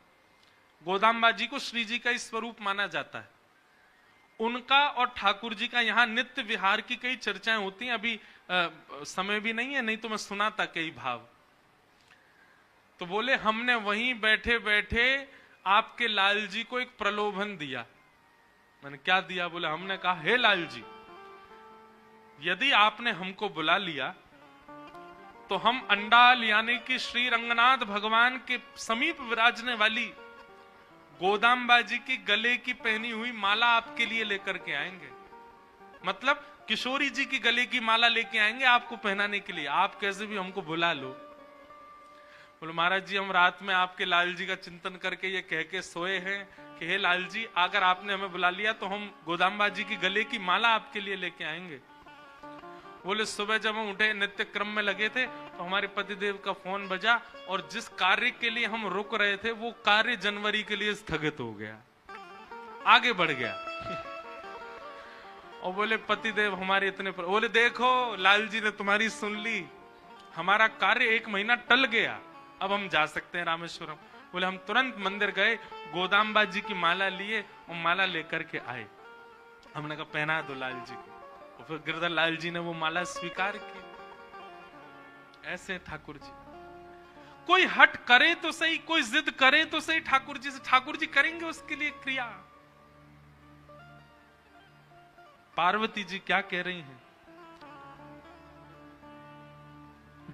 गोदाम्बा जी को श्री जी का ही स्वरूप माना जाता है। उनका और ठाकुर जी का यहाँ नित्य विहार की कई चर्चाएं होती हैं। अभी समय भी नहीं है, नहीं तो मैं सुनाता कई भाव। तो बोले हमने वहीं बैठे बैठे आपके लाल जी को एक प्रलोभन दिया। मैंने क्या दिया? बोले हमने कहा हे लाल जी, यदि आपने हमको बुला लिया तो हम अंडाल यानी कि श्री रंगनाथ भगवान के समीप विराजने वाली गोदाम्बा जी की गले की पहनी हुई माला आपके लिए लेकर के आएंगे। मतलब किशोरी जी की गले की माला लेके आएंगे आपको पहनाने के लिए, आप कैसे भी हमको बुला लो। बोले महाराज जी हम रात में आपके लाल जी का चिंतन करके ये कह के सोए हैं कि हे लाल जी, अगर आपने हमें बुला लिया तो हम गोदाम्बा जी की गले की माला आपके लिए लेके आएंगे। बोले सुबह जब हम उठे नित्य क्रम में लगे थे तो हमारे पतिदेव का फोन बजा और जिस कार्य के लिए हम रुक रहे थे वो कार्य जनवरी के लिए स्थगित हो गया, आगे बढ़ गया। और बोले पतिदेव हमारे इतने बोले देखो लाल जी ने तुम्हारी सुन ली, हमारा कार्य 1 महीना टल गया, अब हम जा सकते हैं रामेश्वरम। बोले हम तुरंत मंदिर गए, गोदाम्बा जी की माला लिए और माला लेकर के आए। हमने कहा पहना दो लाल जी को, और फिर गिरधर लाल जी ने वो माला स्वीकार की। ऐसे ठाकुर जी, कोई हट करे तो सही, कोई जिद करे तो सही ठाकुर जी से, ठाकुर जी करेंगे उसके लिए क्रिया। पार्वती जी क्या कह रही हैं?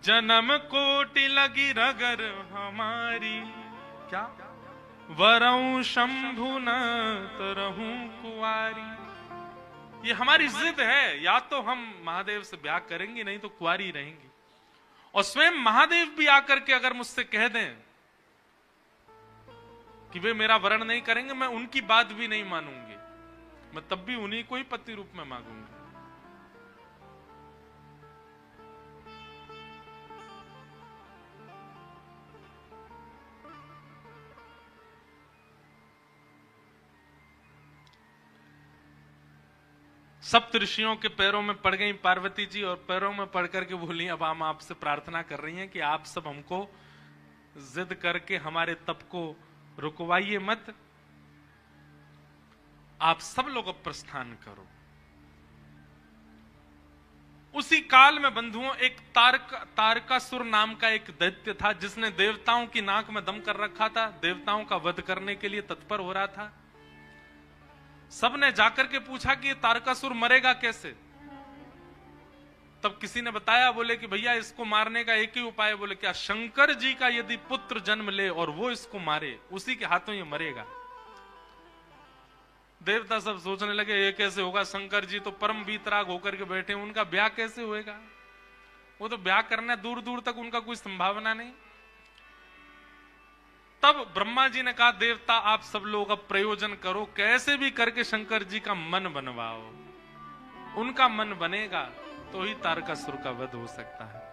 जन्म कोटि लगी रगर हमारी, क्या वरऊ शंभु न तरहूं कुआरी। ये हमारी जिद है, या तो हम महादेव से ब्याह करेंगे नहीं तो कुआरी रहेंगी। और स्वयं महादेव भी आकर के अगर मुझसे कह दें कि वे मेरा वरण नहीं करेंगे, मैं उनकी बात भी नहीं मानूंगी, मैं तब भी उन्हीं को ही पति रूप में मांगूंगी। सप्त ऋषियों के पैरों में पड़ गई पार्वती जी और पैरों में पड़ करके बोली अब हम आपसे प्रार्थना कर रही हैं कि आप सब हमको जिद करके हमारे तप को रुकवाइए मत, आप सब लोग अब प्रस्थान करो। उसी काल में बंधुओं एक तारकासुर नाम का एक दैत्य था जिसने देवताओं की नाक में दम कर रखा था, देवताओं का वध करने के लिए तत्पर हो रहा था। सबने जाकर के पूछा कि ये तारकासुर मरेगा कैसे? तब किसी ने बताया, बोले कि भैया इसको मारने का एक ही उपाय है। बोले क्या? शंकर जी का यदि पुत्र जन्म ले और वो इसको मारे, उसी के हाथों ये मरेगा। देवता सब सोचने लगे ये कैसे होगा, शंकर जी तो परम वीतराग होकर के बैठे, उनका ब्याह कैसे होएगा? वो तो ब्याह करना दूर दूर तक उनका कोई संभावना नहीं। तब ब्रह्मा जी ने कहा देवता आप सब लोग अब प्रयोजन करो, कैसे भी करके शंकर जी का मन बनवाओ, उनका मन बनेगा तो ही तारकासुर का वध हो सकता है।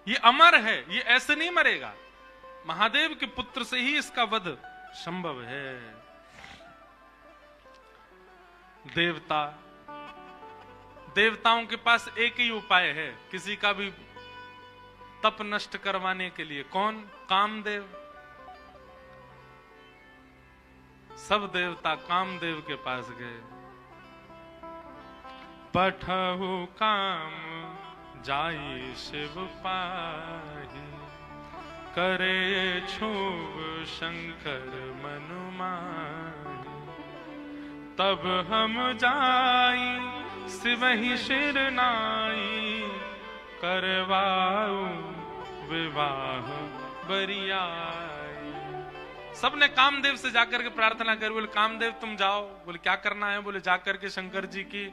ये अमर है, ये ऐसे नहीं मरेगा, महादेव के पुत्र से ही इसका वध संभव है। देवता देवताओं के पास एक ही उपाय है किसी का भी तप नष्ट करवाने के लिए। कौन? कामदेव। सब देवता कामदेव के पास गए। पठहु काम जाई शिव पाहि, करे छुब शंकर मनु माहि। तब हम जाई शिवहि शिर नाई, करवाऊ विवाह बरियाई। सबने कामदेव से जाकर के प्रार्थना करी। बोले कामदेव तुम जाओ। बोले क्या करना है? बोले जाकर के शंकर जी की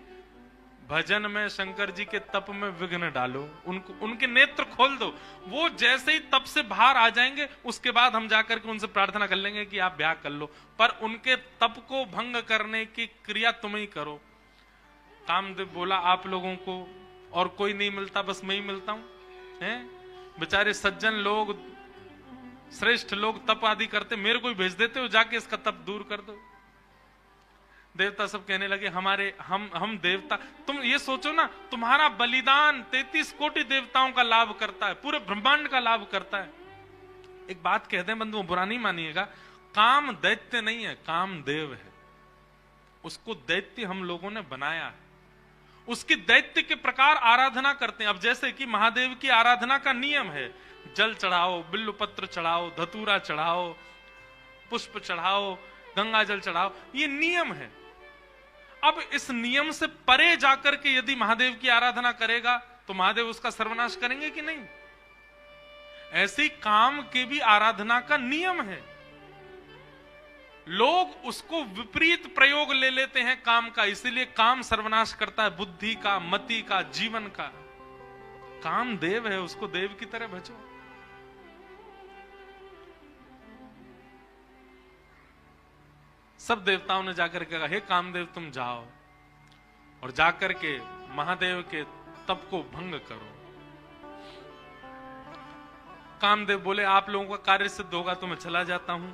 भजन में, शंकर जी के तप में विघ्न डालो, उनके नेत्र खोल दो। वो जैसे ही तप से बाहर आ जाएंगे उसके बाद हम जाकर के उनसे प्रार्थना कर लेंगे कि आप ब्याह कर लो, पर उनके तप को भंग करने की क्रिया तुम ही करो। कामदेव बोला आप लोगों को और कोई नहीं मिलता, बस मैं ही मिलता हूं। हैं बेचारे सज्जन लोग, श्रेष्ठ लोग तप आदि करते, मेरे को भेज देते हो जाके इसका तप दूर कर दो। देवता सब कहने लगे हम देवता, तुम ये सोचो ना, तुम्हारा बलिदान 33 कोटि देवताओं का लाभ करता है, पूरे ब्रह्मांड का लाभ करता है। एक बात कहते हैं बंधुओं, बुरा नहीं मानिएगा, काम दैत्य नहीं है, काम देव है। उसको दैत्य हम लोगों ने बनाया है, उसकी दैत्य के प्रकार आराधना करते हैं। अब जैसे कि महादेव की आराधना का नियम है, जल चढ़ाओ, बिल्व पत्र चढ़ाओ, धतूरा चढ़ाओ, पुष्प चढ़ाओ, गंगा जल चढ़ाओ, ये नियम है। अब इस नियम से परे जाकर के यदि महादेव की आराधना करेगा तो महादेव उसका सर्वनाश करेंगे कि नहीं? ऐसी काम के भी आराधना का नियम है। लोग उसको विपरीत प्रयोग ले लेते हैं काम का, इसीलिए काम सर्वनाश करता है, बुद्धि का, मति का, जीवन का। काम देव है, उसको देव की तरह भजो। सब देवताओं ने जाकर के कहा हे कामदेव तुम जाओ और जाकर के महादेव के तप को भंग करो। कामदेव बोले आप लोगों का कार्य सिद्ध होगा तो मैं चला जाता हूं।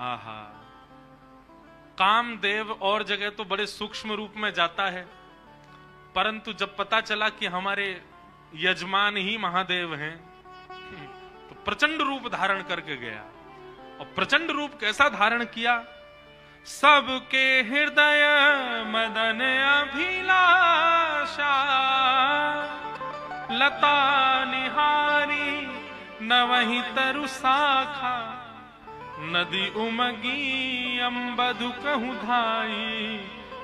आहा, कामदेव और जगह तो बड़े सूक्ष्म रूप में जाता है, परंतु जब पता चला कि हमारे यजमान ही महादेव हैं तो प्रचंड रूप धारण करके गया। और प्रचंड रूप कैसा धारण किया? सबके हृदय मदन अभिलाषा, लता निहारी न वही तरु शाखा, नदी उमगी अम्बधु कहु धाई,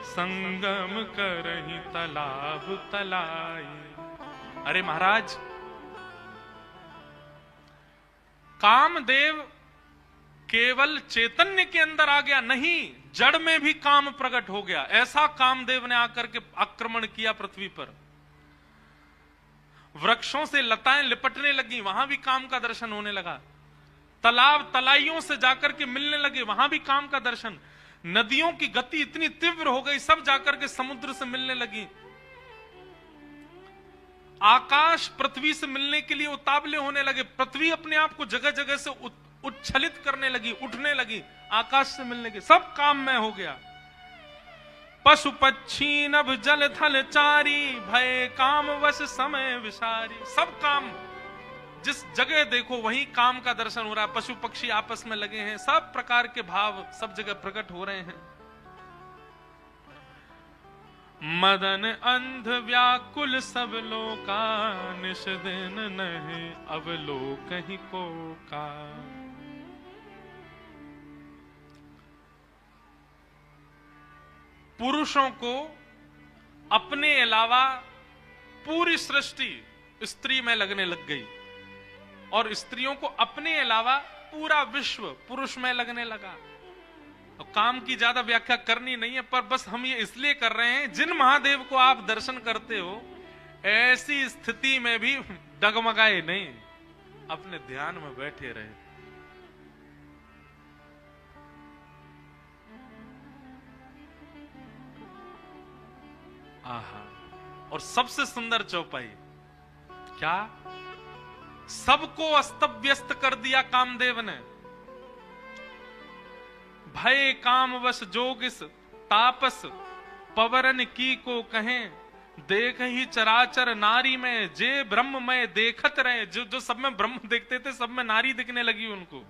संगम करही तालाब तलाई। अरे महाराज, कामदेव केवल चैतन्य के अंदर आ गया नहीं, जड़ में भी काम प्रकट हो गया। ऐसा कामदेव ने आकर के आक्रमण किया पृथ्वी पर। वृक्षों से लताएं लिपटने लगी, वहां भी काम का दर्शन होने लगा। तालाब तलाइयों से जाकर के मिलने लगे, वहां भी काम का दर्शन। नदियों की गति इतनी तीव्र हो गई, सब जाकर के समुद्र से मिलने लगी। आकाश पृथ्वी से मिलने के लिए उतावले होने लगे। पृथ्वी अपने आप को जगह जगह से उच्छलित करने लगी, उठने लगी, आकाश से मिलने के सब काम में हो गया। पशु पक्षी नभ जल थल चारी, भय काम वश समय विसारी। सब काम, जिस जगह देखो वहीं काम का दर्शन हो रहा है। पशु पक्षी आपस में लगे हैं, सब प्रकार के भाव सब जगह प्रकट हो रहे हैं। मदन अंध व्याकुल सब लोका, निश दिन नहीं अब लोक ही को का। पुरुषों को अपने अलावा पूरी सृष्टि स्त्री में लगने लग गई और स्त्रियों को अपने अलावा पूरा विश्व पुरुष में लगने लगा। तो काम की ज्यादा व्याख्या करनी नहीं है, पर बस हम ये इसलिए कर रहे हैं, जिन महादेव को आप दर्शन करते हो ऐसी स्थिति में भी डगमगाए नहीं, अपने ध्यान में बैठे रहे। आहा, और सबसे सुंदर चौपाई क्या, सबको अस्त व्यस्त कर दिया कामदेव ने। भय कामवश जोगिस तापस, पवरन की को कहें देख ही चराचर नारी में, जे ब्रह्म में देखत रहे। जो जो सब में ब्रह्म देखते थे, सब में नारी दिखने लगी उनको।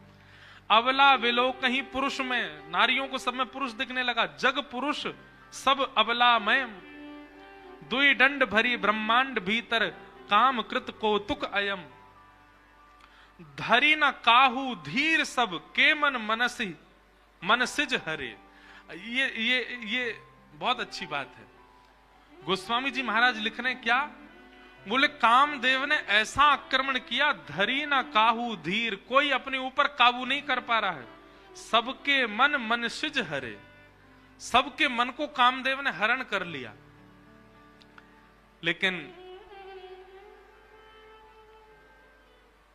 अबला विलो कहीं पुरुष में, नारियों को सब में पुरुष दिखने लगा। जग पुरुष सब अबला में, दुई दंड भरी ब्रह्मांड भीतर, काम कृत कौतुक अयम। धरी न काहू धीर सब, के मन मनसी मनसिज हरे। ये बहुत अच्छी बात है। गोस्वामी जी महाराज लिख रहे हैं क्या? बोले कामदेव ने ऐसा आक्रमण किया, धरी ना काहू धीर, कोई अपने ऊपर काबू नहीं कर पा रहा है। सबके मन मनसिज हरे, सबके मन को कामदेव ने हरण कर लिया। लेकिन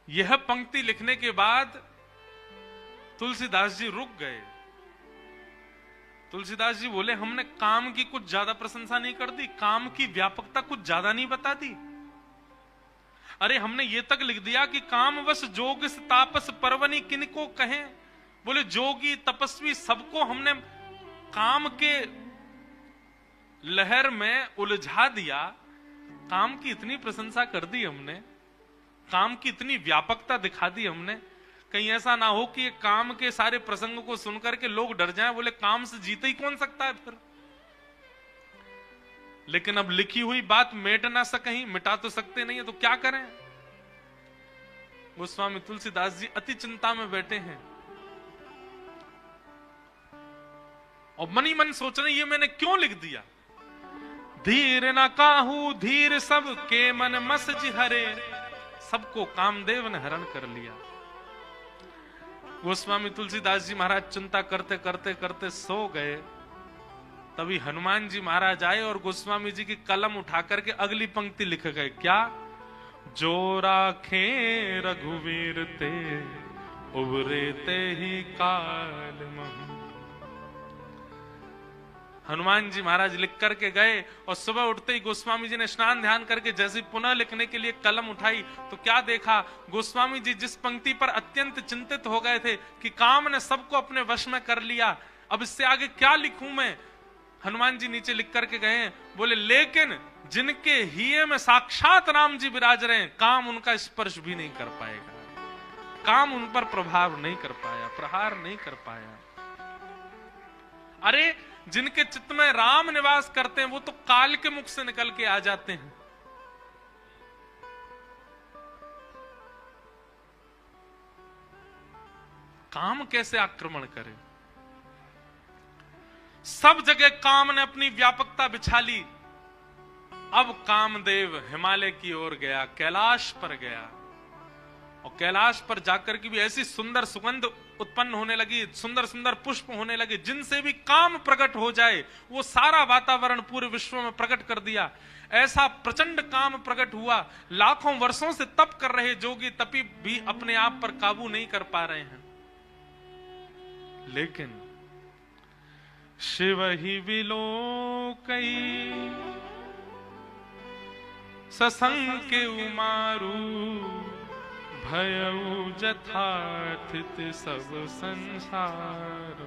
यह पंक्ति लिखने के बाद तुलसीदास जी रुक गए। तुलसीदास जी बोले हमने काम की कुछ ज्यादा प्रशंसा नहीं कर दी, काम की व्यापकता कुछ ज्यादा नहीं बता दी। अरे हमने ये तक लिख दिया कि कामवश जोगिस तापस पर्वनी किनको कहें। बोले जोगी तपस्वी सबको हमने काम के लहर में उलझा दिया। काम की इतनी प्रशंसा कर दी हमने, काम की इतनी व्यापकता दिखा दी हमने। कहीं ऐसा ना हो कि ये काम के सारे प्रसंग को सुनकर के लोग डर जाएं, बोले काम से जीते ही कौन सकता है फिर। लेकिन अब लिखी हुई बात मिट ना सकें, मिटा तो सकते नहीं है, तो क्या करें। गोस्वामी तुलसीदास जी अति चिंता में बैठे हैं और मन ही मन सोच रहे ये मैंने क्यों लिख दिया। धीर न काहू धीर सब, के मन मसज हरे। सबको कामदेव ने हरण कर लिया। गोस्वामी तुलसीदास जी महाराज चिंता करते करते करते सो गए। तभी हनुमान जी महाराज आए और गोस्वामी जी की कलम उठा करके अगली पंक्ति लिख गए। क्या? जो राखे रघुवीर ते, उबरे ते ही काल महु। हनुमान जी महाराज लिख करके गए और सुबह उठते ही गोस्वामी जी ने स्नान ध्यान करके जैसे पुनः लिखने के लिए कलम उठाई तो क्या देखा, गोस्वामी जी जिस पंक्ति पर अत्यंत चिंतित हो गए थे कि काम ने सबको अपने वश में कर लिया, अब इससे आगे क्या लिखूं मैं। हनुमान जी नीचे लिख करके गए, बोले लेकिन जिनके हिये में साक्षात राम जी विराज रहे हैं, काम उनका स्पर्श भी नहीं कर पाएगा, काम उन पर प्रभाव नहीं कर पाया, प्रहार नहीं कर पाया। अरे जिनके चित्त में राम निवास करते हैं वो तो काल के मुख से निकल के आ जाते हैं। काम कैसे आक्रमण करे। सब जगह काम ने अपनी व्यापकता बिछा ली। अब कामदेव हिमालय की ओर गया, कैलाश पर गया और कैलाश पर जाकर के भी ऐसी सुंदर सुगंध उत्पन्न होने लगी, सुंदर सुंदर पुष्प होने लगे, जिनसे भी काम प्रकट हो जाए वो सारा वातावरण पूरे विश्व में प्रकट कर दिया। ऐसा प्रचंड काम प्रकट हुआ, लाखों वर्षों से तप कर रहे जोगी तपी भी अपने आप पर काबू नहीं कर पा रहे हैं। लेकिन शिव ही विलोकई ससंग के उमारू, भयउ जथाथित सब संसार।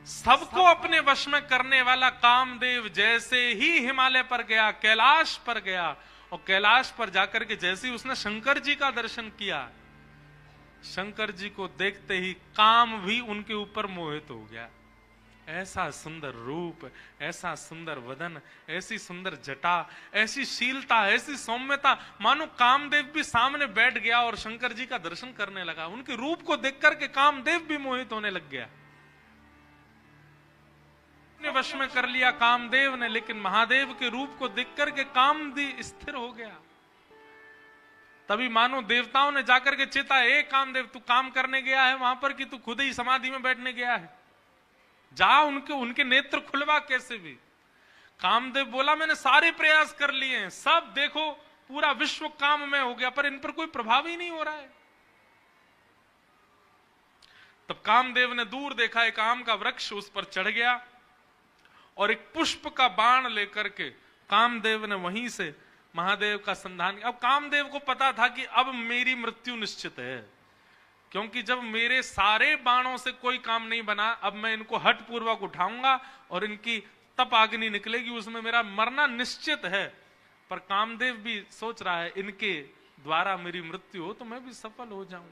सबको अपने वश में करने वाला कामदेव जैसे ही हिमालय पर गया, कैलाश पर गया और कैलाश पर जाकर के जैसे ही उसने शंकर जी का दर्शन किया, शंकर जी को देखते ही काम भी उनके ऊपर मोहित हो गया। ऐसा सुंदर रूप, ऐसा सुंदर वदन, ऐसी सुंदर जटा, ऐसी शीलता, ऐसी सौम्यता, मानो कामदेव भी सामने बैठ गया और शंकर जी का दर्शन करने लगा। उनके रूप को देख करके कामदेव भी मोहित होने लग गया। अपने वश में कर लिया कामदेव ने, लेकिन महादेव के रूप को देख करके कामदेव स्थिर हो गया। तभी मानो देवताओं ने जाकर के चेता, ए कामदेव तू काम करने गया है वहां पर कि तू खुद ही समाधि में बैठने गया है, जा उनके नेत्र खुलवा कैसे भी। कामदेव बोला मैंने सारे प्रयास कर लिए हैं, सब देखो पूरा विश्व काम में हो गया, पर इन पर कोई प्रभाव ही नहीं हो रहा है। तब कामदेव ने दूर देखा एक आम का वृक्ष, उस पर चढ़ गया और एक पुष्प का बाण लेकर के कामदेव ने वहीं से महादेव का संधान किया। अब कामदेव को पता था कि अब मेरी मृत्यु निश्चित है, क्योंकि जब मेरे सारे बाणों से कोई काम नहीं बना, अब मैं इनको हठ पूर्वक उठाऊंगा और इनकी तप अग्नि निकलेगी, उसमें मेरा मरना निश्चित है। पर कामदेव भी सोच रहा है इनके द्वारा मेरी मृत्यु हो तो मैं भी सफल हो जाऊं।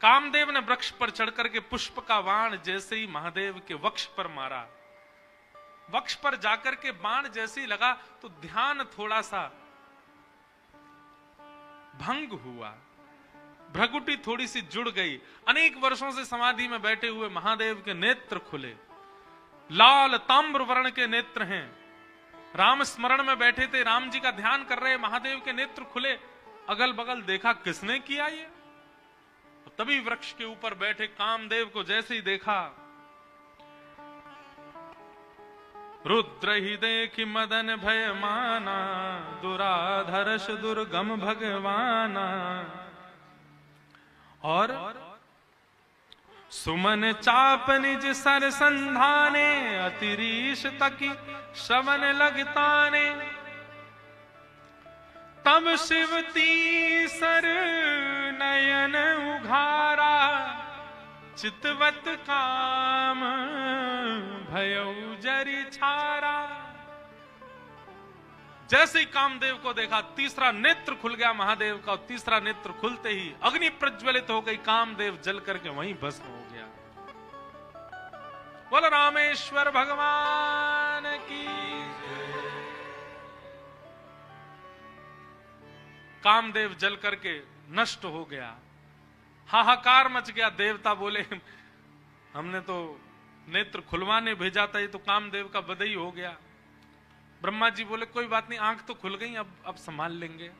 कामदेव ने वृक्ष पर चढ़कर के पुष्प का बाण जैसे ही महादेव के वक्ष पर मारा, वक्ष पर जाकर के बाण जैसे ही लगा तो ध्यान थोड़ा सा भंग हुआ, भ्रगुटी थोड़ी सी जुड़ गई। अनेक वर्षों से समाधि में बैठे हुए महादेव के नेत्र खुले, लाल ताम्र वर्ण के नेत्र हैं। राम स्मरण में बैठे थे, राम जी का ध्यान कर रहे, महादेव के नेत्र खुले। अगल बगल देखा, किसने किया ये? तभी वृक्ष के ऊपर बैठे कामदेव को जैसे ही देखा, रुद्र ही देखी मदन भय माना, दुराधर्ष दुर्गम भगवाना। और सुमन चाप निज सर संधाने, अतिरीश तकी श्रवण लगताने। तब शिव तीसर नयन उघारा, चितवत काम भयउ जरि छारा। जैसे ही कामदेव को देखा, तीसरा नेत्र खुल गया महादेव का, और तीसरा नेत्र खुलते ही अग्नि प्रज्वलित हो गई, कामदेव जल करके वहीं भस्म हो गया। बोल रामेश्वर भगवान की। कामदेव जल करके नष्ट हो गया, हाहाकार मच गया। देवता बोले हमने तो नेत्र खुलवाने भेजा था, ये तो कामदेव का बदई हो गया। ब्रह्मा जी बोले कोई बात नहीं, आंख तो खुल गई, अब संभाल लेंगे।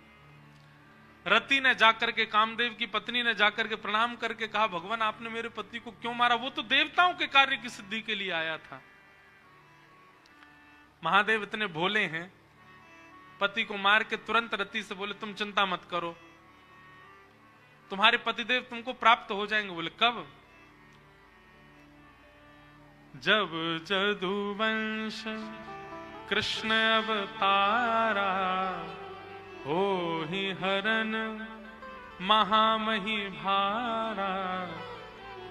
रति ने जाकर के, कामदेव की पत्नी ने जाकर के प्रणाम करके कहा, भगवान आपने मेरे पति को क्यों मारा? वो तो देवताओं के कार्य की सिद्धि के लिए आया था। महादेव इतने भोले हैं, पति को मार के तुरंत रति से बोले तुम चिंता मत करो, तुम्हारे पतिदेव तुमको प्राप्त हो जाएंगे। बोले कब? जब जदुवंश कृष्ण अवतारा, हो ही हरन महामही भारा।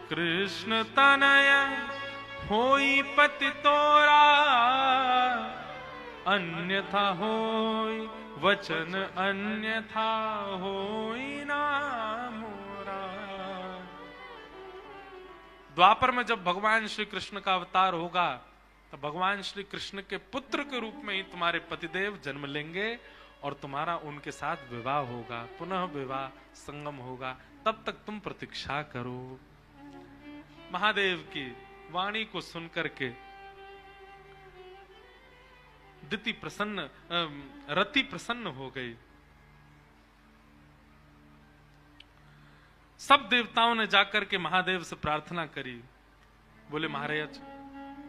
कृष्ण तनय होई पति तोरा, अन्यथा होई वचन अन्यथा होई ना मोरा। द्वापर में जब भगवान श्री कृष्ण का अवतार होगा तो भगवान श्री कृष्ण के पुत्र के रूप में ही तुम्हारे पतिदेव जन्म लेंगे और तुम्हारा उनके साथ विवाह होगा, पुनः विवाह संगम होगा, तब तक तुम प्रतीक्षा करो। महादेव की वाणी को सुनकर के रति प्रसन्न हो गई। सब देवताओं ने जाकर के महादेव से प्रार्थना करी। बोले महाराज,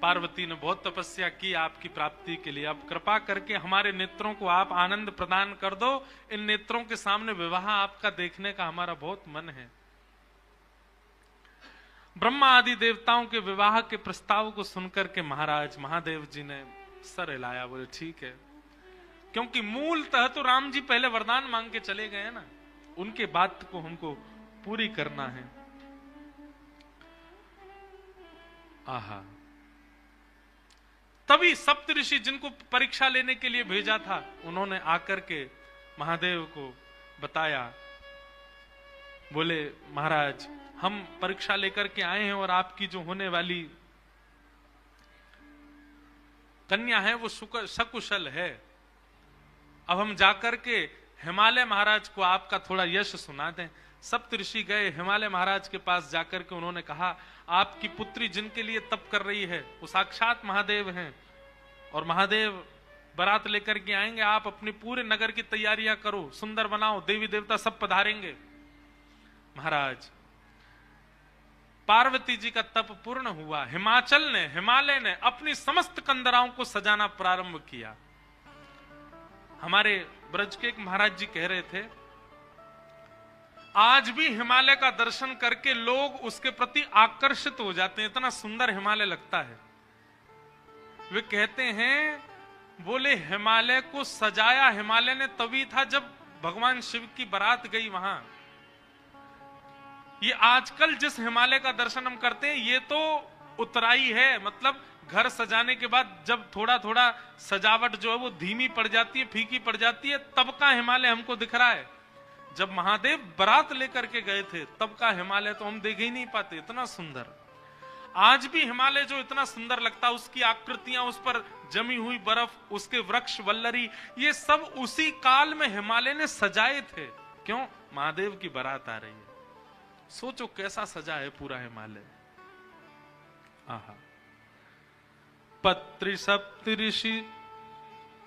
पार्वती ने बहुत तपस्या की आपकी प्राप्ति के लिए, अब कृपा करके हमारे नेत्रों को आप आनंद प्रदान कर दो। इन नेत्रों के सामने विवाह आपका देखने का हमारा बहुत मन है। ब्रह्मा आदि देवताओं के विवाह के प्रस्ताव को सुनकर के महाराज महादेव जी ने सर हिलाया। बोले ठीक है, क्योंकि मूलतः तो राम जी पहले वरदान मांग के चले गए ना, उनके बात को हमको पूरी करना है। आहा, तभी सप्तऋषि जिनको परीक्षा लेने के लिए भेजा था, उन्होंने आकर के महादेव को बताया। बोले महाराज, हम परीक्षा लेकर के आए हैं और आपकी जो होने वाली कन्या है वो सकुशल है। अब हम जाकर के हिमालय महाराज को आपका थोड़ा यश सुना दें। सप्तऋषि गए हिमालय महाराज के पास, जाकर के उन्होंने कहा आपकी पुत्री जिनके लिए तप कर रही है वो साक्षात महादेव हैं, और महादेव बारात लेकर के आएंगे, आप अपने पूरे नगर की तैयारियां करो, सुंदर बनाओ, देवी देवता सब पधारेंगे। महाराज, पार्वती जी का तप पूर्ण हुआ। हिमालय ने अपनी समस्त कंदराओं को सजाना प्रारंभ किया। हमारे ब्रज के एक महाराज जी कह रहे थे, आज भी हिमालय का दर्शन करके लोग उसके प्रति आकर्षित हो जाते हैं, इतना सुंदर हिमालय लगता है। वे कहते हैं, बोले हिमालय को सजाया हिमालय ने तभी था जब भगवान शिव की बारात गई वहां। ये आजकल जिस हिमालय का दर्शन हम करते हैं ये तो उतराई है, मतलब घर सजाने के बाद जब थोड़ा थोड़ा सजावट जो है वो धीमी पड़ जाती है, फीकी पड़ जाती है, तब का हिमालय हमको दिख रहा है। जब महादेव बारात लेकर के गए थे तब का हिमालय तो हम देख ही नहीं पाते, इतना सुंदर। आज भी हिमालय जो इतना सुंदर लगता, उसकी आकृतियां, उस पर जमी हुई बर्फ, उसके वृक्ष वल्लरी, ये सब उसी काल में हिमालय ने सजाए थे। क्यों? महादेव की बारात आ रही है। सोचो कैसा सजा है पूरा हिमालय। आहा। पत्रि सप्त ऋषि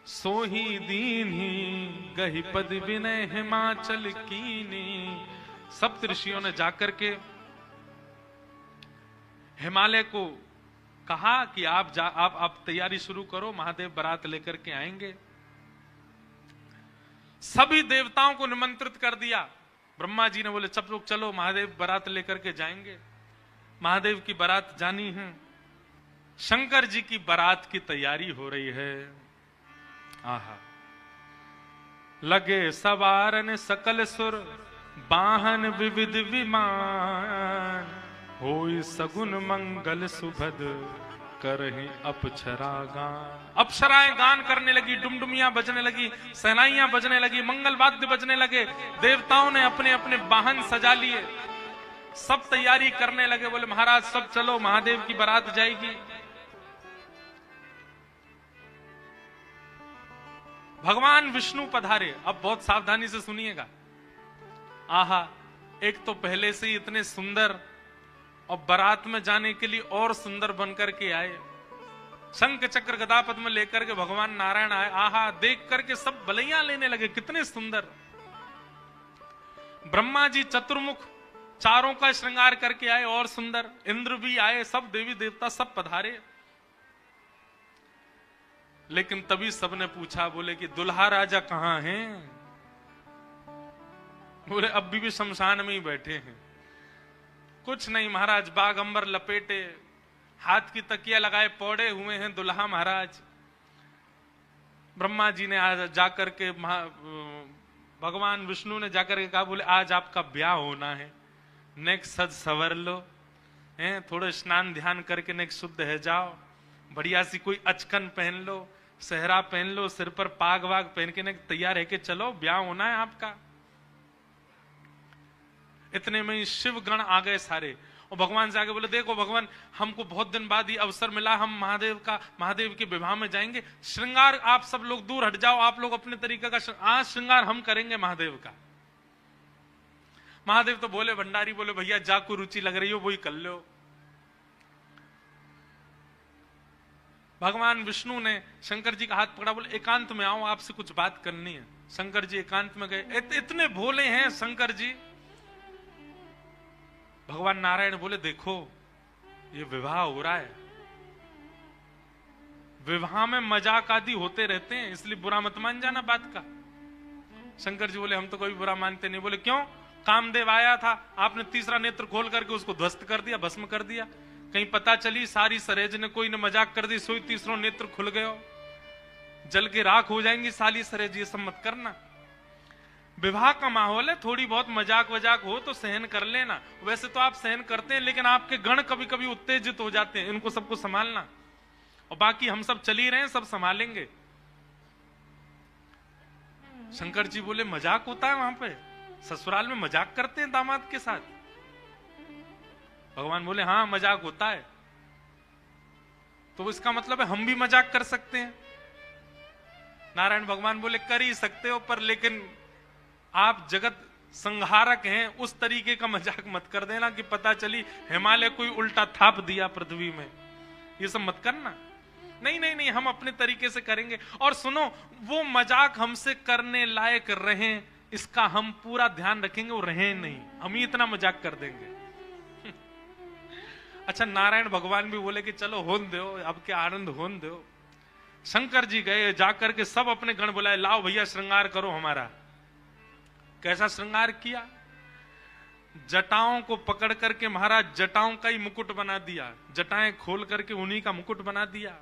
सोही दीन्ही, गही पद विनय हिमाचल कीनी। सप्त ऋषियों ने जाकर के हिमालय को कहा कि आप तैयारी शुरू करो, महादेव बारात लेकर के आएंगे। सभी देवताओं को निमंत्रित कर दिया। ब्रह्मा जी ने बोले सब लोग चलो, महादेव बारात लेकर के जाएंगे। महादेव की बारात जानी है। शंकर जी की बारात की तैयारी हो रही है। आहा। लगे सवारन सकल सुर, वाहन विविध विमान। होई सगुन मंगल सुभद, करहि अप्सरा गान। अप्सराएं गान करने लगी, डुमडुमियां बजने लगी, सहनाइयां बजने लगी, मंगल वाद्य बजने लगे। देवताओं ने अपने अपने वाहन सजा लिए, सब तैयारी करने लगे। बोले महाराज सब चलो, महादेव की बारात जाएगी। भगवान विष्णु पधारे। अब बहुत सावधानी से सुनिएगा। आहा, एक तो पहले से ही इतने सुंदर और बारात में जाने के लिए और सुंदर बनकर के आए। शंख चक्र गदा पद्म लेकर के भगवान नारायण आए। आहा, देख करके सब बलैया लेने लगे, कितने सुंदर। ब्रह्मा जी चतुर्मुख, चारों का श्रृंगार करके आए और सुंदर। इंद्र भी आए, सब देवी देवता सब पधारे। लेकिन तभी सबने पूछा, बोले कि दुल्हा राजा कहां हैं? बोले अब भी शमशान में ही बैठे हैं। कुछ नहीं महाराज, बाग अंबर लपेटे, हाथ की तकिया लगाए पौड़े हुए हैं दुल्हा महाराज। ब्रह्मा जी ने आज जाकर के भगवान विष्णु ने जाकर के कहा, बोले आज आपका ब्याह होना है, नेक सज सवर लो, हैं थोड़े स्नान ध्यान करके नेक शुद्ध है जाओ, बढ़िया सी कोई अचकन पहन लो, सेहरा पहन लो, सिर पर पाग वाग पहन के तैयार है के चलो, ब्याह होना है आपका। इतने में ही शिव गण आ गए सारे, और भगवान से आगे बोले देखो भगवान, हमको बहुत दिन बाद ये अवसर मिला, हम महादेव के विवाह में जाएंगे। श्रृंगार आप सब लोग दूर हट जाओ, आप लोग अपने तरीके का आज श्रृंगार हम करेंगे महादेव का। महादेव तो बोले भंडारी, बोले भैया जाको रुचि लग रही हो वही कर लो। भगवान विष्णु ने शंकर जी का हाथ पकड़ा, बोले एकांत में आओ, आपसे कुछ बात करनी है। शंकर जी एकांत में गए। इतने भोले हैं शंकर जी। भगवान नारायण बोले देखो ये विवाह हो रहा है, विवाह में मजाक आदि होते रहते हैं, इसलिए बुरा मत मान जाना बात का। शंकर जी बोले हम तो कोई बुरा मानते नहीं। बोले क्यों? कामदेव आया था, आपने तीसरा नेत्र खोल करके उसको ध्वस्त कर दिया, भस्म कर दिया। कहीं पता चली सारी सरेज ने कोई ने मजाक कर दी, सोई तीसरा नेत्र खुल गयो, जल के राख हो जाएंगी साली सरेज, ये सब मत करना। विवाह का माहौल है, थोड़ी बहुत मजाक वजाक हो तो सहन कर लेना। वैसे तो आप सहन करते हैं, लेकिन आपके गण कभी कभी उत्तेजित हो जाते हैं, इनको सबको संभालना। और बाकी हम सब चल ही रहे हैं, सब संभालेंगे। शंकर जी बोले मजाक होता है वहां पे? ससुराल में मजाक करते हैं दामाद के साथ? भगवान बोले हाँ मजाक होता है। तो इसका मतलब है हम भी मजाक कर सकते हैं? नारायण भगवान बोले कर ही सकते हो, पर लेकिन आप जगत संहारक हैं, उस तरीके का मजाक मत कर देना कि पता चली हिमालय कोई उल्टा थाप दिया पृथ्वी में, ये सब मत करना। नहीं नहीं नहीं, हम अपने तरीके से करेंगे। और सुनो, वो मजाक हमसे करने लायक रहे इसका हम पूरा ध्यान रखेंगे, वो रहे नहीं, हम ही इतना मजाक कर देंगे। अच्छा, नारायण भगवान भी बोले कि चलो होन दो, अब क्या आनंद होन दो। शंकर जी गए, जाकर के सब अपने गण बुलाए, लाओ भैया श्रृंगार करो हमारा। कैसा श्रृंगार किया? जटाओं को पकड़ करके महाराज जटाओं का ही मुकुट बना दिया, जटाएं खोल करके उन्हीं का मुकुट बना दिया।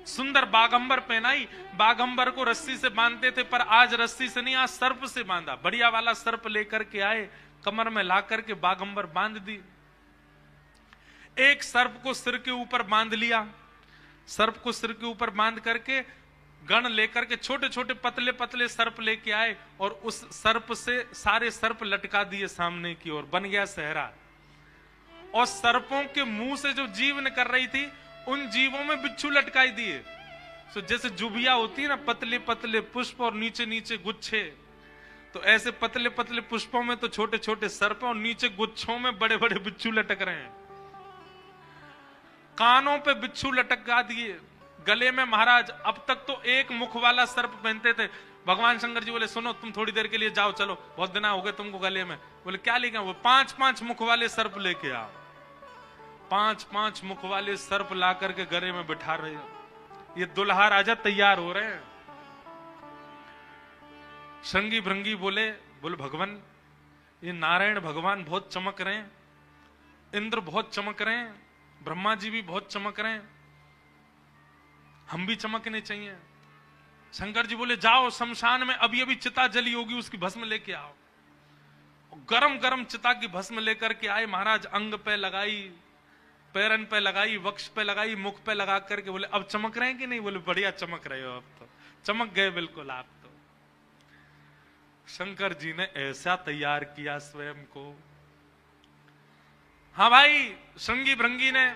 सुंदर बागंबर पहनाई। बागंबर को रस्सी से बांधते थे, पर आज रस्सी से नहीं, आज सर्प से बांधा। बढ़िया वाला सर्प लेकर के आए, कमर में ला करके बागंबर बांध दी। एक सर्प को सिर के ऊपर बांध लिया, सर्प को सिर के ऊपर बांध करके गण लेकर के छोटे छोटे पतले पतले सर्प लेके आए और उस सर्प से सारे सर्प लटका दिए सामने की ओर, बन गया सहरा। और सर्पों के मुंह से जो जीव निकल रही थी उन जीवों में बिच्छू लटकाई दिए। तो जैसे जुबिया होती है ना, पतले पतले पुष्प और नीचे नीचे गुच्छे, तो ऐसे पतले पतले पुष्पों में तो छोटे छोटे सर्प और नीचे गुच्छों में बड़े बड़े बिच्छू लटक रहे हैं। कानों पे बिच्छू लटका दिए, गले में महाराज अब तक तो एक मुख वाला सर्प पहनते थे। भगवान शंकर जी बोले सुनो तुम थोड़ी देर के लिए जाओ, चलो बहुत दिन हो गए तुमको गले में। बोले क्या लेके आओ? वो 5-5 मुख वाले सर्प लेके आओ। 5-5 मुख वाले सर्प ला करके गले में बिठा रहे हैं। ये दुल्हा राजा तैयार हो रहे हैं। श्रृंगी भृंगी बोले भगवान ये नारायण भगवान बहुत चमक रहे हैं, इंद्र बहुत चमक रहे हैं, ब्रह्मा जी भी बहुत चमक रहे हैं, हम भी चमकने चाहिए। शंकर जी बोले जाओ शमशान में अभी अभी चिता जली होगी उसकी भस्म लेके आओ। गरम गरम चिता की भस्म लेकर के आए महाराज, अंग पे लगाई, पैरन पे लगाई, वक्ष पे लगाई, मुख पे लगा करके बोले अब चमक रहे हैं कि नहीं? बोले बढ़िया चमक रहे हो, अब तो चमक गए बिल्कुल आप तो। शंकर जी ने ऐसा तैयार किया स्वयं को। हाँ भाई, श्रृंगी भृंगी ने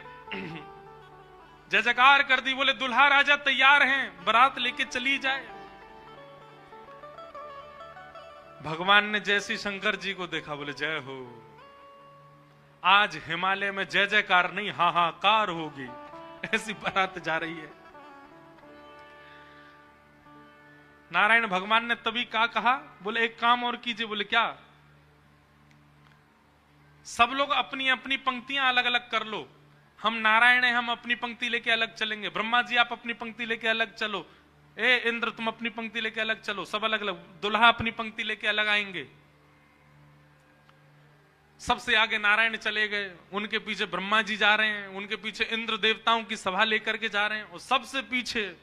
जय जयकार कर दी। बोले दुल्हा राजा तैयार हैं, बारात लेके चली जाए। भगवान ने जैसी शंकर जी को देखा बोले जय हो, आज हिमालय में जय जयकार नहीं हाहाकार होगी, ऐसी बारात जा रही है। नारायण भगवान ने तभी क्या कहा? बोले एक काम और कीजिए। बोले क्या? सब लोग अपनी अपनी पंक्तियां अलग अलग कर लो। हम नारायण हैं, हम अपनी पंक्ति लेके अलग चलेंगे। ब्रह्मा जी आप अपनी पंक्ति लेके अलग चलो। ए इंद्र तुम अपनी पंक्ति लेके अलग चलो। सब अलग अलग। दुल्हा अपनी पंक्ति लेके अलग आएंगे। सबसे आगे नारायण चले गए, उनके पीछे ब्रह्मा जी जा रहे हैं, उनके पीछे इंद्र देवताओं की सभा लेकर के जा रहे हैं, और सबसे पीछे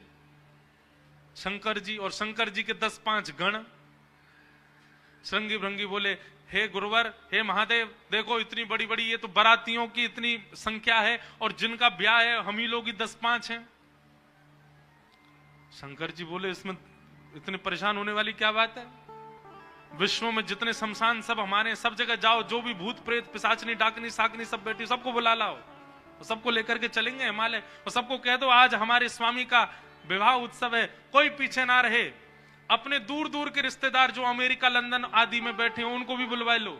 शंकर जी और शंकर जी के 10-5 गण। श्रृंगी भृंगी बोले हे गुरुवर, हे महादेव, देखो इतनी बड़ी बड़ी ये तो बारातियों की इतनी संख्या है और जिनका ब्याह है हम ही लोग ही 10-5 हैं। शंकर जी बोले इसमें इतने परेशान होने वाली क्या बात है? विश्व में जितने शमशान सब हमारे, सब जगह जाओ, जो भी भूत प्रेत पिशाचनी डाकनी साकनी सब बैठी, सबको बुला लाओ, सबको लेकर के चलेंगे हिमालय, और सबको कह दो आज हमारे स्वामी का विवाह उत्सव है, कोई पीछे ना रहे। अपने दूर दूर के रिश्तेदार जो अमेरिका लंदन आदि में बैठे हैं उनको भी बुलवा लो।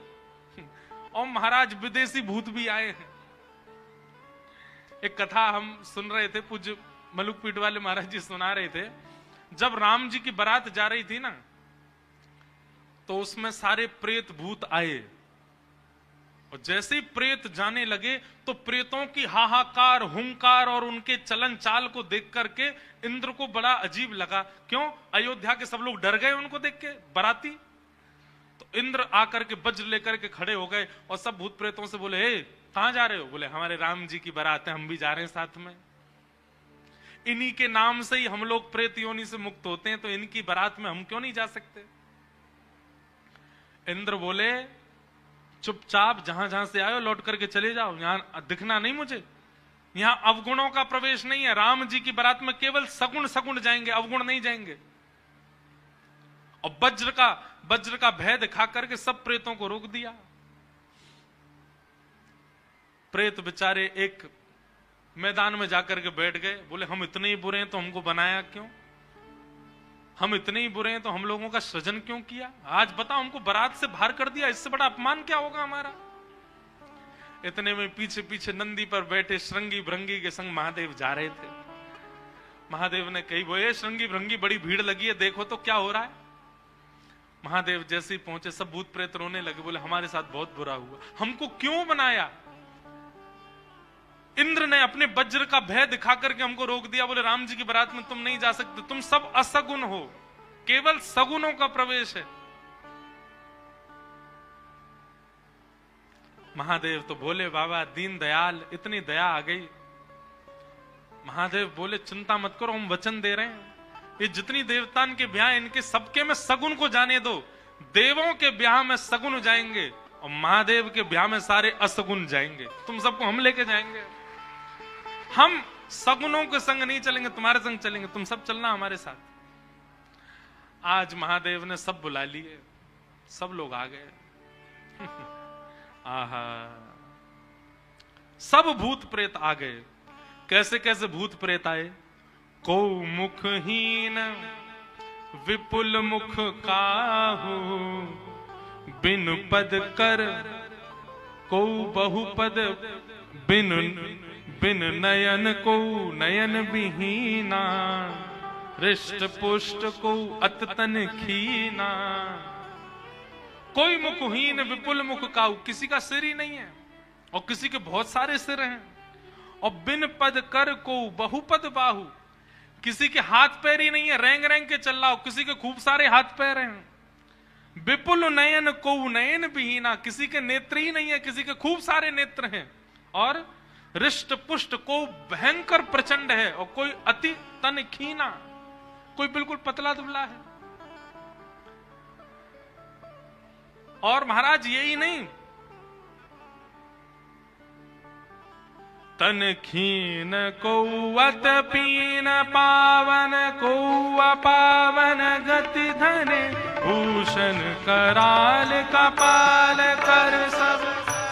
और महाराज विदेशी भूत भी आए हैं। एक कथा हम सुन रहे थे, पूज्य मलुकपीठ वाले महाराज जी सुना रहे थे। जब राम जी की बारात जा रही थी ना, तो उसमें सारे प्रेत भूत आए, और जैसे ही प्रेत जाने लगे तो प्रेतों की हाहाकार, हुंकार और उनके चलन चाल को देख करके इंद्र को बड़ा अजीब लगा। क्यों? अयोध्या के सब लोग डर गए उनको देख के, बाराती। तो इंद्र आकर के वज्र लेकर के खड़े हो गए और सब भूत प्रेतों से बोले हे कहां जा रहे हो? बोले हमारे राम जी की बारात है, हम भी जा रहे हैं साथ में। इन्हीं के नाम से ही हम लोग प्रेत योनि से मुक्त होते हैं, तो इनकी बारात में हम क्यों नहीं जा सकते? इंद्र बोले चुपचाप जहां जहां से आए लौट करके चले जाओ, यहां दिखना नहीं मुझे। यहां अवगुणों का प्रवेश नहीं है। राम जी की बारात में केवल सगुण सगुण जाएंगे, अवगुण नहीं जाएंगे। और वज्र का भय दिखा करके सब प्रेतों को रोक दिया। प्रेत बेचारे एक मैदान में जाकर के बैठ गए। बोले हम इतने ही बुरे हैं तो हमको बनाया क्यों? हम इतने ही बुरे हैं तो हम लोगों का सृजन क्यों किया? आज बताओ, हमको बारात से बाहर कर दिया, इससे बड़ा अपमान क्या होगा हमारा? इतने में पीछे पीछे नंदी पर बैठे श्रृंगी भृंगी के संग महादेव जा रहे थे। महादेव ने कही बोले श्रृंगी भृंगी बड़ी भीड़ लगी है, देखो तो क्या हो रहा है। महादेव जैसे ही पहुंचे सब भूत प्रेत रोने लगे। बोले हमारे साथ बहुत बुरा हुआ, हमको क्यों बनाया? इंद्र ने अपने वज्र का भय दिखा करके हमको रोक दिया। बोले राम जी की बारात में तुम नहीं जा सकते, तुम सब असगुण हो, केवल सगुणों का प्रवेश है। महादेव तो बोले बाबा दीन दयाल, इतनी दया आ गई। महादेव बोले चिंता मत करो, हम वचन दे रहे हैं, ये जितनी देवतान के ब्याह इनके सबके में सगुन को जाने दो। देवों के ब्याह में सगुन जाएंगे, और महादेव के ब्याह में सारे असगुन जाएंगे, तुम सबको हम लेके जाएंगे। हम सगुनों के संग नहीं चलेंगे, तुम्हारे संग चलेंगे, तुम सब चलना हमारे साथ। आज महादेव ने सब बुला लिए, सब लोग आ गए। आहा, सब भूत प्रेत आ गए। कैसे कैसे भूत प्रेत आए? को मुखहीन विपुल मुख काहू, बिन पद कर को बहुपद, बिन बिन नयन को नयन विहीना, हृष्ट पुष्ट को अततन खीना। कोई मुखहीन विपुल मुख काऊ, किसी का सिर ही नहीं है और किसी के बहुत सारे सिर हैं। और बिन पद कर को बहुपद बाहु, किसी के हाथ पैर ही नहीं है, रेंग रेंग के चल रहा हो, किसी के खूब सारे हाथ पैर हैं। विपुल नयन को नयन विहीना, किसी के नेत्र ही नहीं है, किसी के खूब सारे नेत्र हैं। और हृष्ट पुष्ट को भयंकर प्रचंड है, और कोई अति तन खीना, कोई बिल्कुल पतला दुबला है। और महाराज यही नहीं, तन खीन को अत पीन, पावन को अपावन गति धने, भूषण कराल कपाल कर सब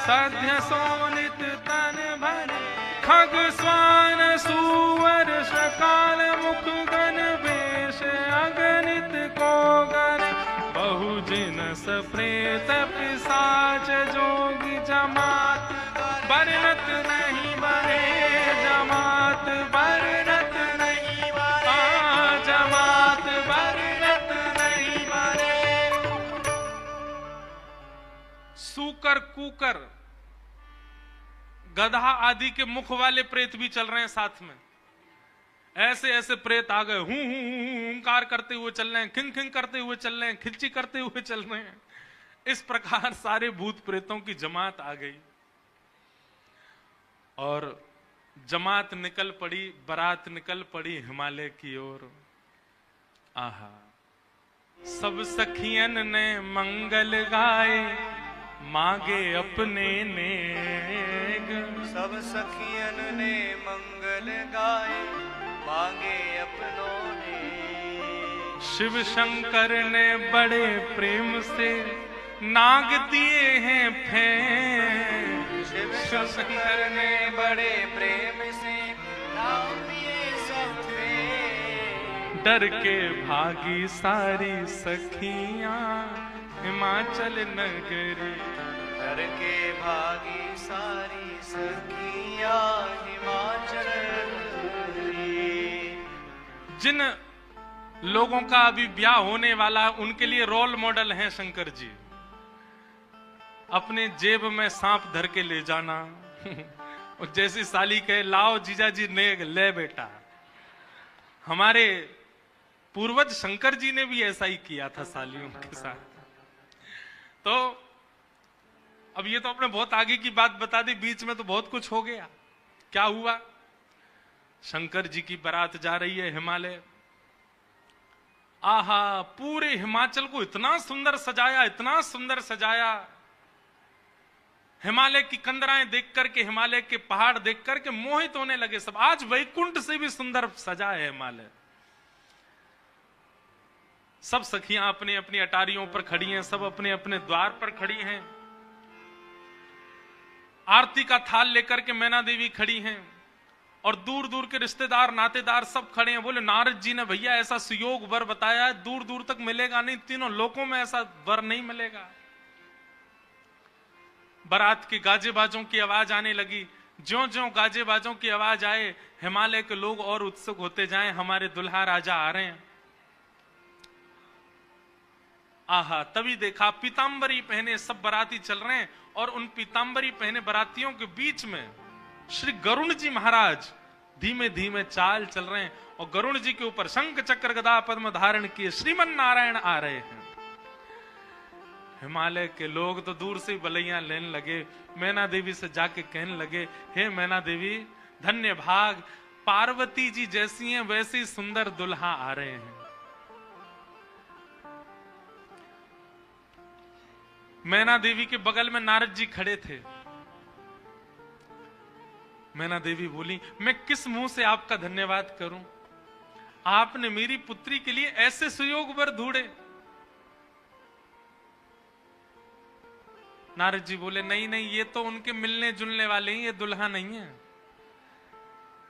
सध्य सोनित तन भरे, खग स्वान सुवर शकाल मुख गण वेश अगणित को गर, बहुजिनस प्रेत पिशाच जोगी जमात, बरनत नहीं बरे जमात, बरनत नहीं बरे जमात, बरनत नहीं बरे। सूकर कुकर गधा आदि के मुख वाले प्रेत भी चल रहे हैं साथ में। ऐसे ऐसे प्रेत आ गए, हुंकार करते हुए चल रहे हैं, खिंग खिंग करते हुए चल रहे हैं, खिलची करते हुए चल रहे हैं। इस प्रकार सारे भूत प्रेतों की जमात आ गई और जमात निकल पड़ी, बारात निकल पड़ी हिमालय की ओर। आहा, सब सखियन ने मंगल गाए, मांगे अपने नेग। सब सखियन ने मंगल गाए, मांगे अपनों ने। शिव शंकर ने बड़े प्रेम से नाग दिए हैं फेंक। शिव शंकर ने बड़े प्रेम से नाग दिए सब फेंक। डर के भागी सारी सखियां हिमाचल नगरी, डर के भागी सारी सखियां हिमाचल नगरी। जिन लोगों का अभी ब्याह होने वाला है उनके लिए रोल मॉडल हैं शंकर जी। अपने जेब में सांप धर के ले जाना और जैसी साली कहे लाओ जीजा जी ने ले बेटा। हमारे पूर्वज शंकर जी ने भी ऐसा ही किया था सालियों के साथ। तो अब ये तो आपने बहुत आगे की बात बता दी, बीच में तो बहुत कुछ हो गया। क्या हुआ? शंकर जी की बारात जा रही है हिमालय। आहा, पूरे हिमाचल को इतना सुंदर सजाया, इतना सुंदर सजाया। हिमालय की कंदराएं देख करके, हिमालय के पहाड़ देख करके मोहित होने लगे सब। आज वैकुंठ से भी सुंदर सजा है हिमालय। सब सखियां अपनी अपनी अटारियों पर खड़ी हैं, सब अपने अपने द्वार पर खड़ी हैं। आरती का थाल लेकर के मैना देवी खड़ी हैं और दूर दूर के रिश्तेदार नातेदार सब खड़े हैं। बोले नारद जी ने भैया ऐसा सुयोग वर बताया है, दूर दूर तक मिलेगा नहीं, तीनों लोकों में ऐसा वर नहीं मिलेगा। बारात के गाजे बाजों की आवाज आने लगी। ज्यों ज्यों गाजे बाजों की आवाज आए, हिमालय के लोग और उत्सुक होते जाएं, हमारे दुल्हा राजा आ रहे हैं। आहा, तभी देखा पीतांबरी पहने सब बाराती चल रहे हैं और उन पीतांबरी पहने बारातियों के बीच में श्री गरुण जी महाराज धीमे धीमे चाल चल रहे हैं और गरुण जी के ऊपर शंख चक्र गदा पद्म धारण किए श्रीमन नारायण आ रहे हैं। हिमालय के लोग तो दूर से बलैया लेने लगे। मैना देवी से जाके कहने लगे, हे मैना देवी धन्य भाग, पार्वती जी जैसी हैं वैसी सुंदर दुल्हा आ रहे हैं। मैना देवी के बगल में नारद जी खड़े थे। मैना देवी बोली, मैं किस मुंह से आपका धन्यवाद करूं? आपने मेरी पुत्री के लिए ऐसे सुयोग वर ढूंढे। नारद जी बोले, नहीं नहीं, ये तो उनके मिलने जुलने वाले हैं, ये दुल्हा नहीं है।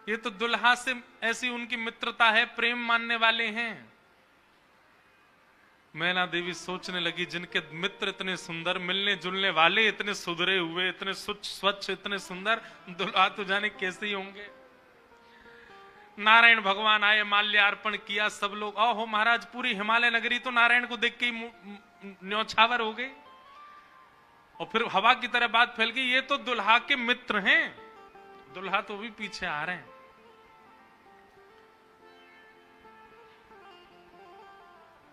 ये तो दुल्हा से ऐसी उनकी मित्रता है, प्रेम मानने वाले हैं। मैना देवी सोचने लगी, जिनके मित्र इतने सुंदर, मिलने जुलने वाले इतने सुधरे हुए, इतने स्वच्छ, इतने सुंदर, दुल्हा तो जाने कैसे ही होंगे। नारायण भगवान आए, माल्यार्पण किया, सब लोग, ओहो महाराज, पूरी हिमालय नगरी तो नारायण को देख के ही न्योछावर हो गई। और फिर हवा की तरह बात फैल गई, ये तो दुल्हा के मित्र हैं। दुल्हा तो भी पीछे आ रहे हैं।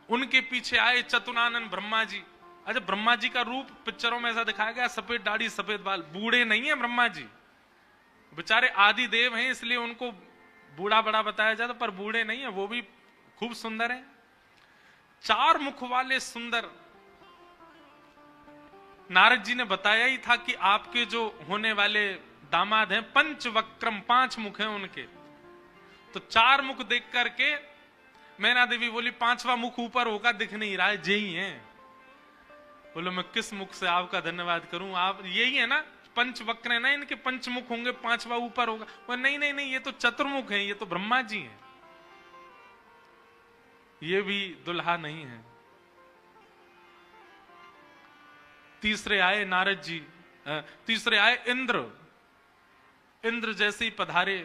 उनके पीछे आए चतुरानन ब्रह्मा जी। अच्छा, ब्रह्मा जी का रूप पिक्चरों में ऐसा दिखाया गया, सफेद दाढ़ी सफेद बाल, बूढ़े नहीं है ब्रह्मा जी, बेचारे आदि देव हैं, इसलिए उनको बूढ़ा बड़ा बताया जाता, पर बूढ़े नहीं है, वो भी खूब सुंदर है। 4 मुख वाले सुंदर। नारद जी ने बताया ही था कि आपके जो होने वाले दामाद हैं पंचवक्रम, 5 मुख हैं उनके। तो 4 मुख देख करके मैना देवी बोली, 5वां मुख ऊपर होगा, दिख नहीं रहा है, यही है। बोलो, मैं किस मुख से आपका धन्यवाद करूं? आप यही है ना, पंचवक्र है ना, इनके 5 मुख होंगे, 5वां ऊपर होगा। बोले, नहीं नहीं नहीं, ये तो चतुर्मुख है, ये तो ब्रह्मा जी हैं, ये भी दुल्हा नहीं है। तीसरे आए नारद जी, तीसरे आए इंद्र। इंद्र जैसे ही पधारे,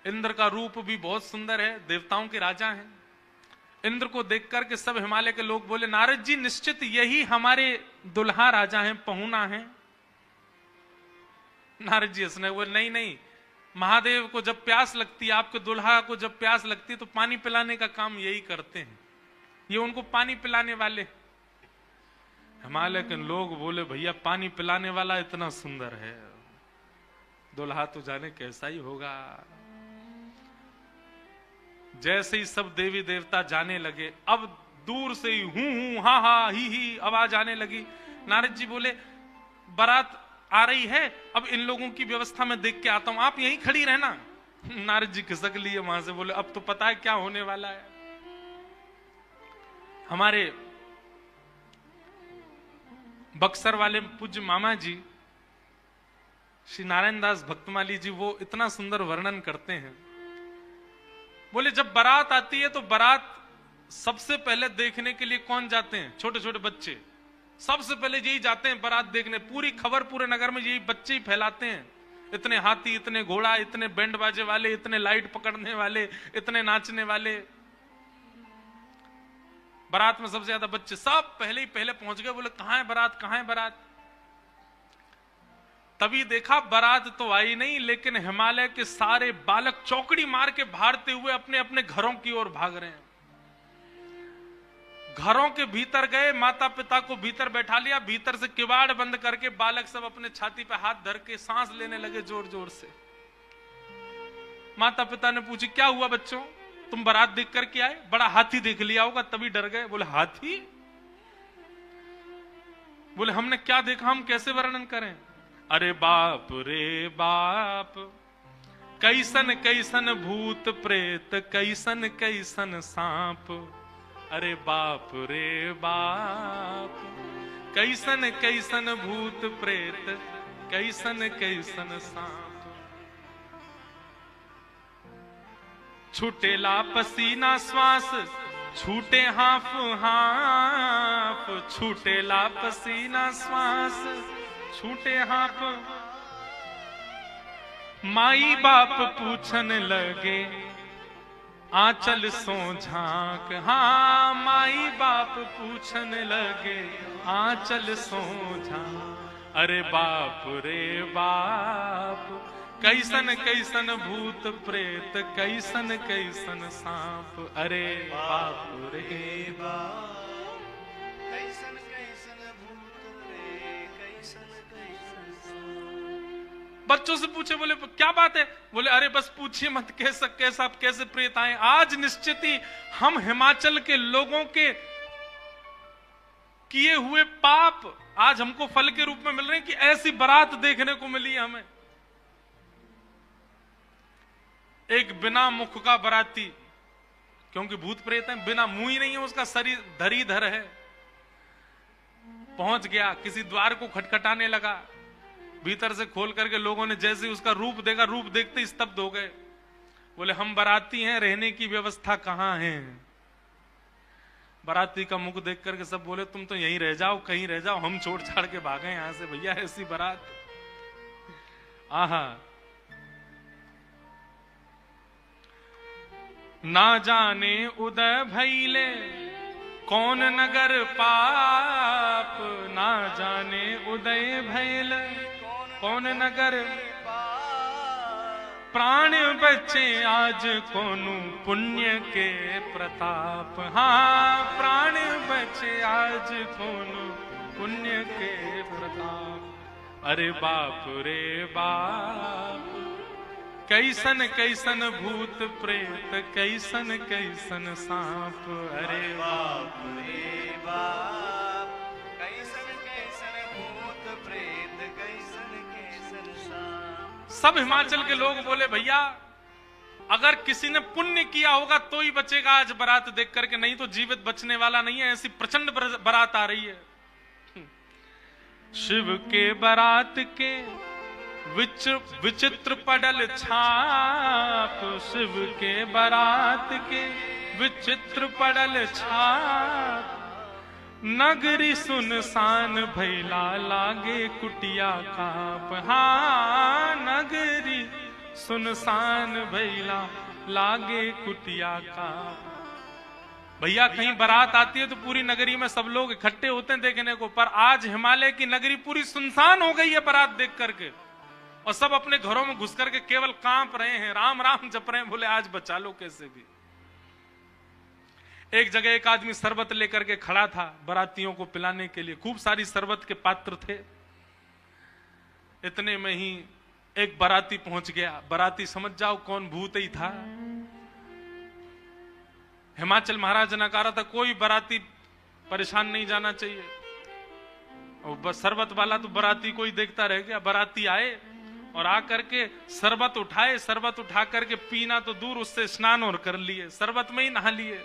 इंद्र का रूप भी बहुत सुंदर है, देवताओं के राजा हैं। इंद्र को देख करके सब हिमालय के लोग बोले, नारद जी निश्चित यही हमारे दुल्हा राजा हैं, पहुना हैं। नारद जी हंसने बोले, नहीं नहीं, महादेव को जब प्यास लगती है, आपके दुल्हा को जब प्यास लगती है तो पानी पिलाने का काम यही करते हैं, ये उनको पानी पिलाने वाले। हिमालय के लोग बोले, भैया पानी पिलाने वाला इतना सुंदर है, दुल्हा तो जाने कैसा ही होगा। जैसे ही सब देवी देवता जाने लगे, अब दूर से ही हूं हा हा ही आवाज आने लगी। नारद जी बोले, बारात आ रही है, अब इन लोगों की व्यवस्था में देख के आता हूं, आप यहीं खड़ी रहना। नारद जी खिसक लिए वहां से, बोले, अब तो पता है क्या होने वाला है। हमारे बक्सर वाले पूज्य मामा जी श्री नारायण दास भक्तमाली जी, वो इतना सुंदर वर्णन करते हैं। बोले, जब बारात आती है तो बारात सबसे पहले देखने के लिए कौन जाते हैं? छोटे छोटे बच्चे सबसे पहले यही जाते हैं बारात देखने। पूरी खबर पूरे नगर में यही बच्चे ही फैलाते हैं। इतने हाथी, इतने घोड़ा, इतने बैंड बाजे वाले, इतने लाइट पकड़ने वाले, इतने नाचने वाले। बारात में सबसे ज्यादा बच्चे, सब पहले ही पहले पहुंच गए। बोले, कहां है बारात, कहां है बारात? तभी देखा बारात तो आई नहीं, लेकिन हिमालय के सारे बालक चौकड़ी मार के भागते हुए अपने अपने घरों की ओर भाग रहे हैं। घरों के भीतर गए, माता पिता को भीतर बैठा लिया, भीतर से किवाड़ बंद करके बालक सब अपने छाती पे हाथ धर के सांस लेने लगे जोर जोर से। माता पिता ने पूछी, क्या हुआ बच्चों, तुम बारात देख करके आए? बड़ा हाथी देख लिया होगा तभी डर गए। बोले, हाथी? बोले, हमने क्या देखा, हम कैसे वर्णन करें? अरे बाप रे बाप, कैसन कैसन भूत प्रेत, कैसन कैसन सांप। अरे बाप रे बाप, कैसन कैसन भूत प्रेत, कैसन कैसन सांप। छूटेला पसीना श्वास, छूटे हाफ हाफ, छूटेला पसीना श्वास, छूटे हाफ। माई बाप पूछन लगे, आंचल सो झांक। हाँ, माई बाप पूछन लगे, आंचल सो झांक। अरे बाप रे बाप, कैसन कैसन भूत प्रेत, कैसन कैसन सांप। अरे बाप रे बाप, कैसन कैसन भूत प्रेत, कैसन कैसन सांप। बच्चों से पूछे, बोले क्या बात है? बोले, अरे बस पूछिए मत, कैसे प्रेत आए। आज निश्चित ही हम हिमाचल के लोगों के किए हुए पाप आज हमको फल के रूप में मिल रहे हैं कि ऐसी बारात देखने को मिली हमें। एक बिना मुख का बराती, क्योंकि भूत प्रेत है, बिना मुंह ही नहीं है, उसका शरीर धरीधर है, पहुंच गया, किसी द्वार को खटखटाने लगा, भीतर से खोल करके लोगों ने जैसे उसका रूप देखा, रूप देखते ही स्तब्ध हो गए। बोले हम बाराती हैं, रहने की व्यवस्था कहां है? बाराती का मुख देख करके सब बोले तुम तो यहीं रह जाओ, कहीं रह जाओ, हम छोड़ छाड़ के भागे यहां से, भैया ऐसी बारात। आहा, ना जाने उदय भैले कौन नगर पाप, ना जाने उदय भैले कौन नगर, प्राण बचे आज कोनु पुण्य के प्रताप। हाँ, प्राण बचे आज कोनु पुण्य के प्रताप। अरे बाप रे बाप, कैसन कैसन भूत प्रेत, कैसन कैसन सांप। अरे बाप रे बाप, कैसन कैसन भूत प्रेत, कैसन कैसन सांप। सब हिमाचल के लोग बोले भैया अगर किसी ने पुण्य किया होगा तो ही बचेगा आज बारात देख करके, नहीं तो जीवित बचने वाला नहीं है। ऐसी प्रचंड बारात आ रही है। शिव के बारात के विचित्र पडल छाप, शिव के बारात के विचित्र पडल छाप। नगरी सुनसान भैला लागे कुटिया काप। हाँ, नगरी सुनसान भैला लागे कुटिया काप। भैया कहीं बारात आती है तो पूरी नगरी में सब लोग इकट्ठे होते हैं देखने को, पर आज हिमालय की नगरी पूरी सुनसान हो गई है बारात देख करके, और सब अपने घरों में घुस करके केवल कांप रहे हैं, राम राम जप रहे हैं, बोले आज बचा लो कैसे भी। एक जगह एक आदमी शरबत लेकर के खड़ा था बारातियों को पिलाने के लिए, खूब सारी शरबत के पात्र थे। इतने में ही एक बाराती पहुंच गया। बाराती समझ जाओ कौन भूत ही था। हिमाचल महाराज ने कहा था कोई बाराती परेशान नहीं जाना चाहिए, और बस शरबत वाला तो बाराती को ही देखता रह गया। बाराती आए और आकर के शरबत उठाए, शरबत उठा करके पीना तो दूर, उससे स्नान और कर लिए, शरबत में ही नहा लिए।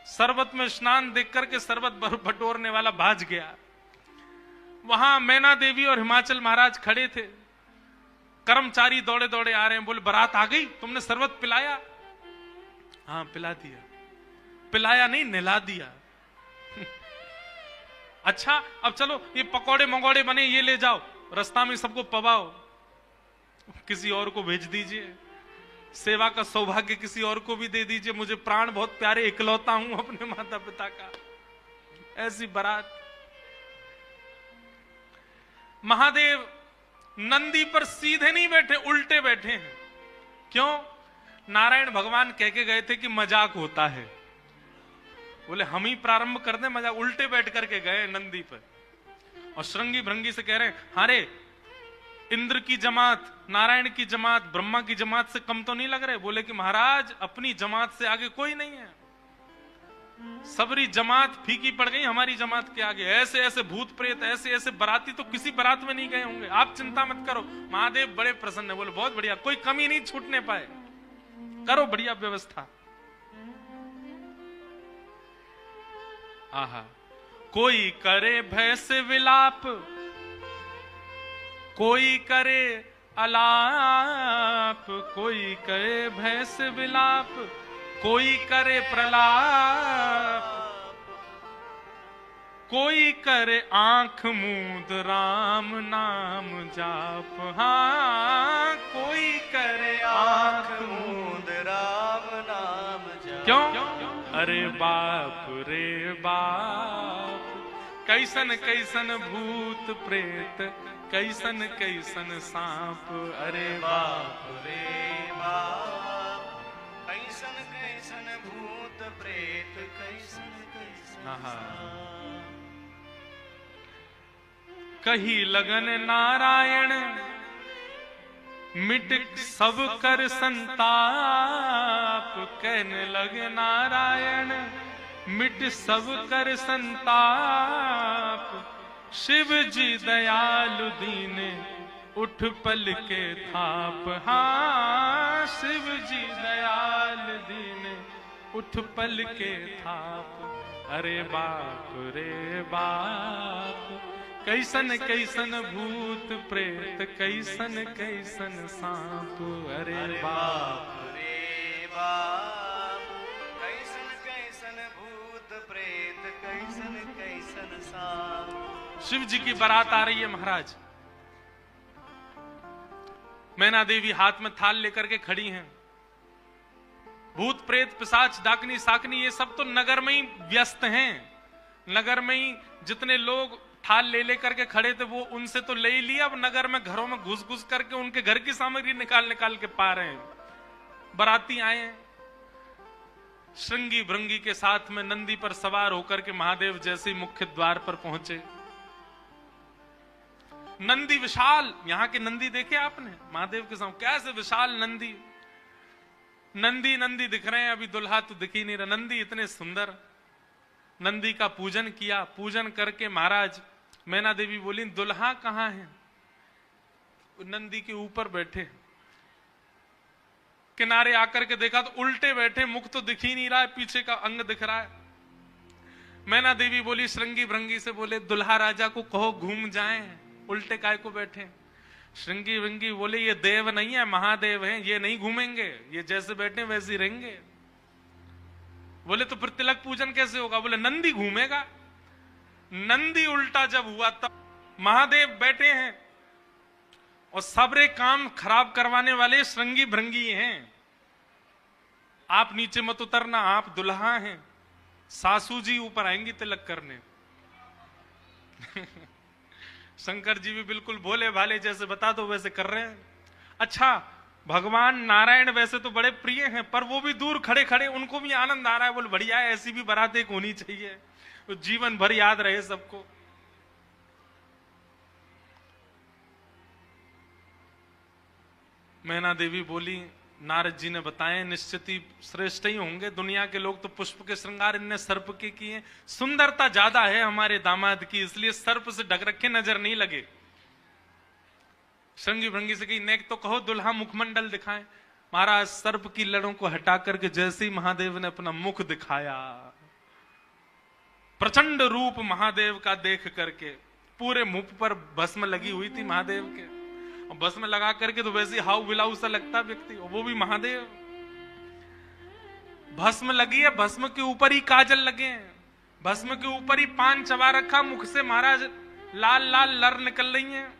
शरबत में स्नान देख करके शरबत बटोरने वाला भाज गया। वहां मैना देवी और हिमाचल महाराज खड़े थे। कर्मचारी दौड़े दौड़े आ रहे हैं, बोले बारात आ गई, तुमने शरबत पिलाया? हाँ पिला दिया। पिलाया नहीं, नहला दिया। अच्छा अब चलो ये पकौड़े मंगौड़े बने, ये ले जाओ, रास्ता में सबको पवाओ, किसी और को भेज दीजिए, सेवा का सौभाग्य किसी और को भी दे दीजिए, मुझे प्राण बहुत प्यारे, इकलौता हूं अपने माता पिता का। ऐसी बारात। महादेव नंदी पर सीधे नहीं बैठे, उल्टे बैठे हैं। क्यों? नारायण भगवान कह के गए थे कि मजाक होता है, बोले हम ही प्रारंभ कर दें मजाक। उल्टे बैठ करके गए नंदी पर और श्रृंगी भृंगी से कह रहे हैं हारे इंद्र की जमात, नारायण की जमात, ब्रह्मा की जमात से कम तो नहीं लग रहे? बोले कि महाराज अपनी जमात से आगे कोई नहीं है, सबरी जमात फीकी पड़ गई हमारी जमात के आगे। ऐसे ऐसे भूत प्रेत, ऐसे ऐसे बाराती तो किसी बारात में नहीं गए होंगे, आप चिंता मत करो। महादेव बड़े प्रसन्न है। बोले बहुत बढ़िया, कोई कमी नहीं छूटने पाए, करो बढ़िया व्यवस्था। आहा, कोई करे भय से विलाप, कोई करे अलाप, कोई करे भय से विलाप, कोई करे प्रलाप, कोई करे आंख मूंद राम नाम जाप। हाँ, कोई करे आंख मूंद राम नाम जाप। क्यों? अरे बाप रे बाप, कैसन कैसन भूत प्रेत, कैसन कैसन सांप। अरे बाप रे बाप, कैसन कैसन भूत प्रेत, कैसन कैसन सांप। कही लगन नारायण मिट सब कर संताप, कहने लगे नारायण मिट सब कर संताप, शिव जी दयालु दीने उठ पल के थाप। हाँ शिव जी दयाल दीने उठ पल के थाप। अरे बाप रे बाप, कैसन कैसन भूत प्रेत, कैसन कैसन सांप। अरे बाप रे बाप, कैसन कैसन भूत प्रेत, कैसन कैसन सांप। शिव जी की बारात आ रही है महाराज। मैना देवी हाथ में थाल लेकर के खड़ी हैं। भूत प्रेत पिशाच डाकनी साकनी ये सब तो नगर में ही व्यस्त हैं। नगर में ही जितने लोग थाल ले लेकर के खड़े थे वो उनसे तो ले ही लिया। अब नगर में घरों में घुस घुस करके उनके घर की सामग्री निकाल निकाल के पा रहे हैं। बाराती आए हैं श्रृंगी भृंगी के साथ में, नंदी पर सवार होकर के महादेव जैसे ही मुख्य द्वार पर पहुंचे। नंदी विशाल, यहां के नंदी देखे आपने महादेव के सामने कैसे विशाल नंदी। नंदी नंदी दिख रहे हैं, अभी दुल्हा तो दिख ही नहीं रहा। नंदी इतने सुंदर। नंदी का पूजन किया। पूजन करके महाराज मैना देवी बोली दुल्हा कहां है? नंदी के ऊपर बैठे। किनारे आकर के देखा तो उल्टे बैठे, मुख तो दिख ही नहीं रहा है, पीछे का अंग दिख रहा है। मैना देवी बोली श्रृंगी भृंगी से, बोले दुल्हा राजा को कहो घूम जाएं, उल्टे काय को बैठे। श्रृंगी भृंगी बोले ये देव नहीं है, महादेव हैं, ये नहीं घूमेंगे, ये जैसे बैठे वैसे ही रहेंगे। बोले तो फिर तिलक पूजन कैसे होगा? बोले नंदी घूमेगा। नंदी उल्टा जब हुआ तब महादेव बैठे हैं और सबरे काम खराब करवाने वाले श्रृंगी भृंगी हैं। आप नीचे मत उतरना, आप दुल्हा हैं, सासू जी ऊपर आएंगी तिलक करने। शंकर जी भी बिल्कुल भोले भाले, जैसे बता दो वैसे कर रहे हैं। अच्छा भगवान नारायण वैसे तो बड़े प्रिय हैं, पर वो भी दूर खड़े खड़े उनको भी आनंद आ रहा है। बोल बढ़िया है, ऐसी भी बारात एक होनी चाहिए, तो जीवन भर याद रहे सबको। मैना देवी बोली नारद जी ने बताए निश्चित ही श्रेष्ठ ही होंगे। दुनिया के लोग तो पुष्प के श्रृंगार इनने सर्प के किए, सुंदरता ज्यादा है हमारे दामाद की, इसलिए सर्प से ढक रखे नजर नहीं लगे। श्रृंगी भृंगी से कही नेक तो कहो दुल्हा मुखमंडल दिखाए। महाराज सर्प की लड़ों को हटा करके जैसे ही महादेव ने अपना मुख दिखाया, प्रचंड रूप महादेव का देख करके, पूरे मुख पर भस्म लगी हुई थी महादेव के, और भस्म लगा करके तो वैसे हाउ बिलाऊ सा लगता व्यक्ति, वो भी महादेव। भस्म लगी है, भस्म के ऊपर ही काजल लगे हैं, भस्म के ऊपर ही पान चबा रखा, मुख से महाराज लाल लाल लर निकल रही हैं।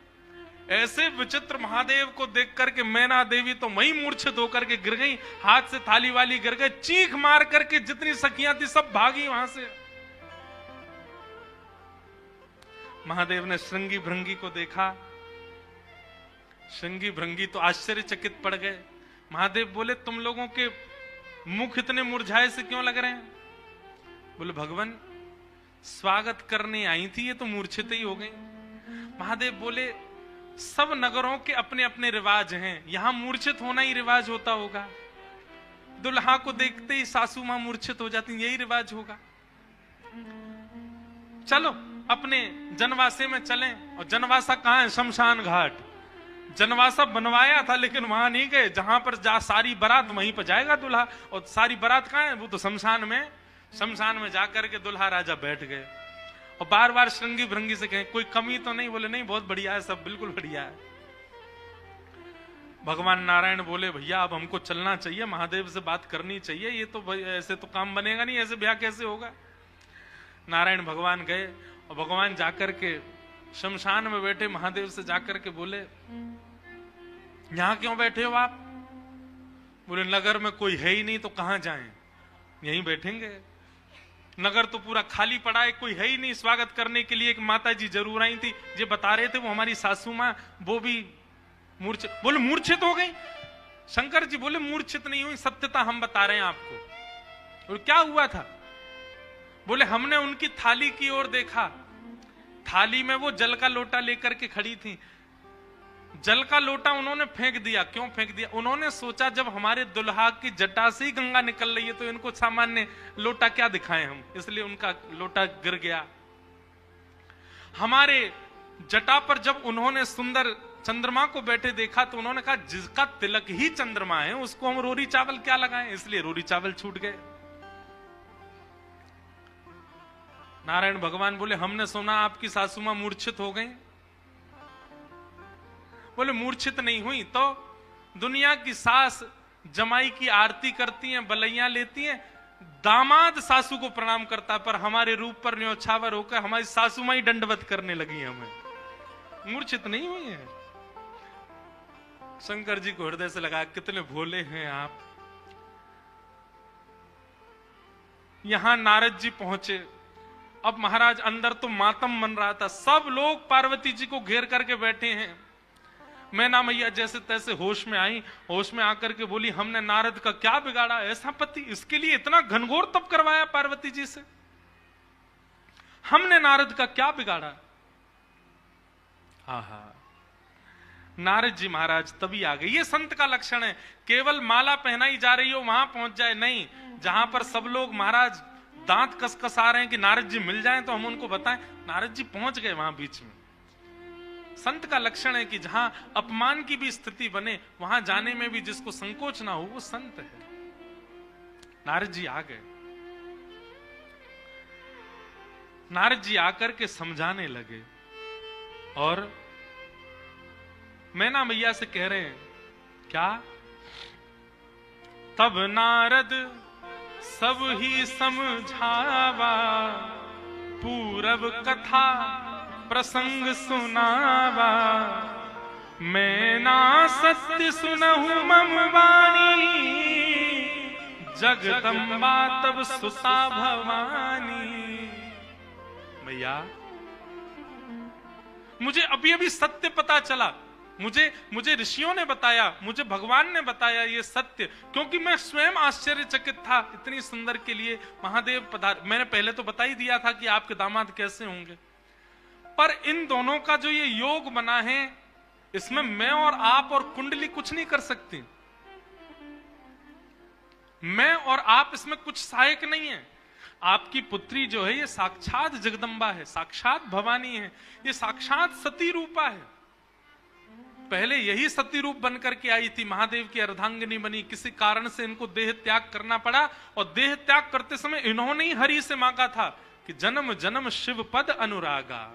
ऐसे विचित्र महादेव को देख करके मैना देवी तो वहीं मूर्छित होकर के गिर गई, हाथ से थाली वाली गिर गई, चीख मार करके जितनी सखियां थी सब भागी वहां से। महादेव ने श्रृंगी भृंगी को देखा, श्रृंगी भृंगी तो आश्चर्यचकित पड़ गए। महादेव बोले तुम लोगों के मुख इतने मुरझाए से क्यों लग रहे हैं? बोले भगवान स्वागत करने आई थी, ये तो मूर्छित ही हो गई। महादेव बोले सब नगरों के अपने अपने रिवाज हैं, यहां मूर्छित होना ही रिवाज होता होगा। दुल्हा को देखते ही सासू मां मूर्छित हो जाती, यही रिवाज होगा। चलो अपने जनवासे में चलें। और जनवासा कहां है? शमशान घाट। जनवासा बनवाया था लेकिन वहां नहीं गए, जहां पर जा सारी बारात वहीं पर जाएगा दूल्हा। और सारी बारात कहां है? वो तो शमशान में। शमशान में जाकर के दुल्हा राजा बैठ गए और बार बार श्रृंगी भृंगी से कहें कोई कमी तो नहीं? बोले नहीं बहुत बढ़िया है, सब बिल्कुल बढ़िया है। भगवान नारायण बोले भैया अब हमको चलना चाहिए, महादेव से बात करनी चाहिए, ये तो ऐसे तो काम बनेगा नहीं, ऐसे ब्याह कैसे होगा। नारायण भगवान गए और भगवान जाकर के शमशान में बैठे महादेव से जाकर के बोले यहां क्यों बैठे हो आप? बोले नगर में कोई है ही नहीं तो कहां जाएं, यहीं बैठेंगे। नगर तो पूरा खाली पड़ा है, कोई है ही नहीं। स्वागत करने के लिए एक माता जी जरूर आई थी, ये बता रहे थे वो हमारी सासू मां, वो भी मूर्छित। बोले मूर्छित हो गई? शंकर जी बोले मूर्छित नहीं हुई, सत्यता हम बता रहे हैं आपको। और क्या हुआ था? बोले हमने उनकी थाली की ओर देखा, थाली में वो जल का लोटा लेकर के खड़ी थी। जल का लोटा उन्होंने फेंक दिया। क्यों फेंक दिया? उन्होंने सोचा जब हमारे दुल्हा की जटा से ही गंगा निकल रही है तो इनको सामान्य लोटा क्या दिखाएं हम, इसलिए उनका लोटा गिर गया। हमारे जटा पर जब उन्होंने सुंदर चंद्रमा को बैठे देखा तो उन्होंने कहा जिसका तिलक ही चंद्रमा है उसको हम रोरी चावल क्या लगाएं, इसलिए रोरी चावल छूट गए। नारायण भगवान बोले हमने सुना आपकी सासू मां मूर्छित हो गई। बोले मूर्छित नहीं हुई तो दुनिया की सास जमाई की आरती करती हैं, बलैया लेती हैं, दामाद सासू को प्रणाम करता, पर हमारे रूप पर न्योछावर होकर हमारी सासू मां ही दंडवत करने लगी हमें। मूर्छित नहीं हुई है। शंकर जी को हृदय से लगा कितने भोले हैं आप। यहां नारद जी पहुंचे। अब महाराज अंदर तो मातम मन रहा था, सब लोग पार्वती जी को घेर करके बैठे हैं। मैना मैया जैसे तैसे होश में आई, होश में आकर के बोली हमने नारद का क्या बिगाड़ा, ऐसा पति, इसके लिए इतना घनघोर तप करवाया पार्वती जी से, हमने नारद का क्या बिगाड़ा। हा नारद जी महाराज तभी आ गए। ये संत का लक्षण है, केवल माला पहनाई जा रही हो वहां पहुंच जाए नहीं, जहां पर सब लोग महाराज दांत कसकस आ रहे हैं कि नारद जी मिल जाएं तो हम उनको बताएं, नारद जी पहुंच गए वहां बीच में। संत का लक्षण है कि जहां अपमान की भी स्थिति बने वहां जाने में भी जिसको संकोच ना हो वो संत है। नारद जी आ गए। नारद जी आकर के समझाने लगे और मैना मैया से कह रहे हैं क्या? तब नारद सब ही समझावा, पूरब कथा प्रसंग सुनावा, मैना सत्य सुनहु मम वाणी, जगदम्बा तब सुता भवानी। मैया मुझे अभी सत्य पता चला, मुझे ऋषियों ने बताया, मुझे भगवान ने बताया ये सत्य, क्योंकि मैं स्वयं आश्चर्यचकित था। इतनी सुंदर के लिए महादेव पधार। मैंने पहले तो बता ही दिया था कि आपके दामाद कैसे होंगे, पर इन दोनों का जो ये योग बना है इसमें मैं और आप और कुंडली कुछ नहीं कर सकती। मैं और आप इसमें कुछ सहायक नहीं है। आपकी पुत्री जो है ये साक्षात जगदम्बा है, साक्षात भवानी है, ये साक्षात सती रूपा है। पहले यही सती रूप बनकर के आई थी, महादेव की अर्धांगिनी बनी, किसी कारण से इनको देह त्याग करना पड़ा और देह त्याग करते समय इन्होंने ही हरि से मांगा था कि जन्म जन्म शिव पद अनुरागा,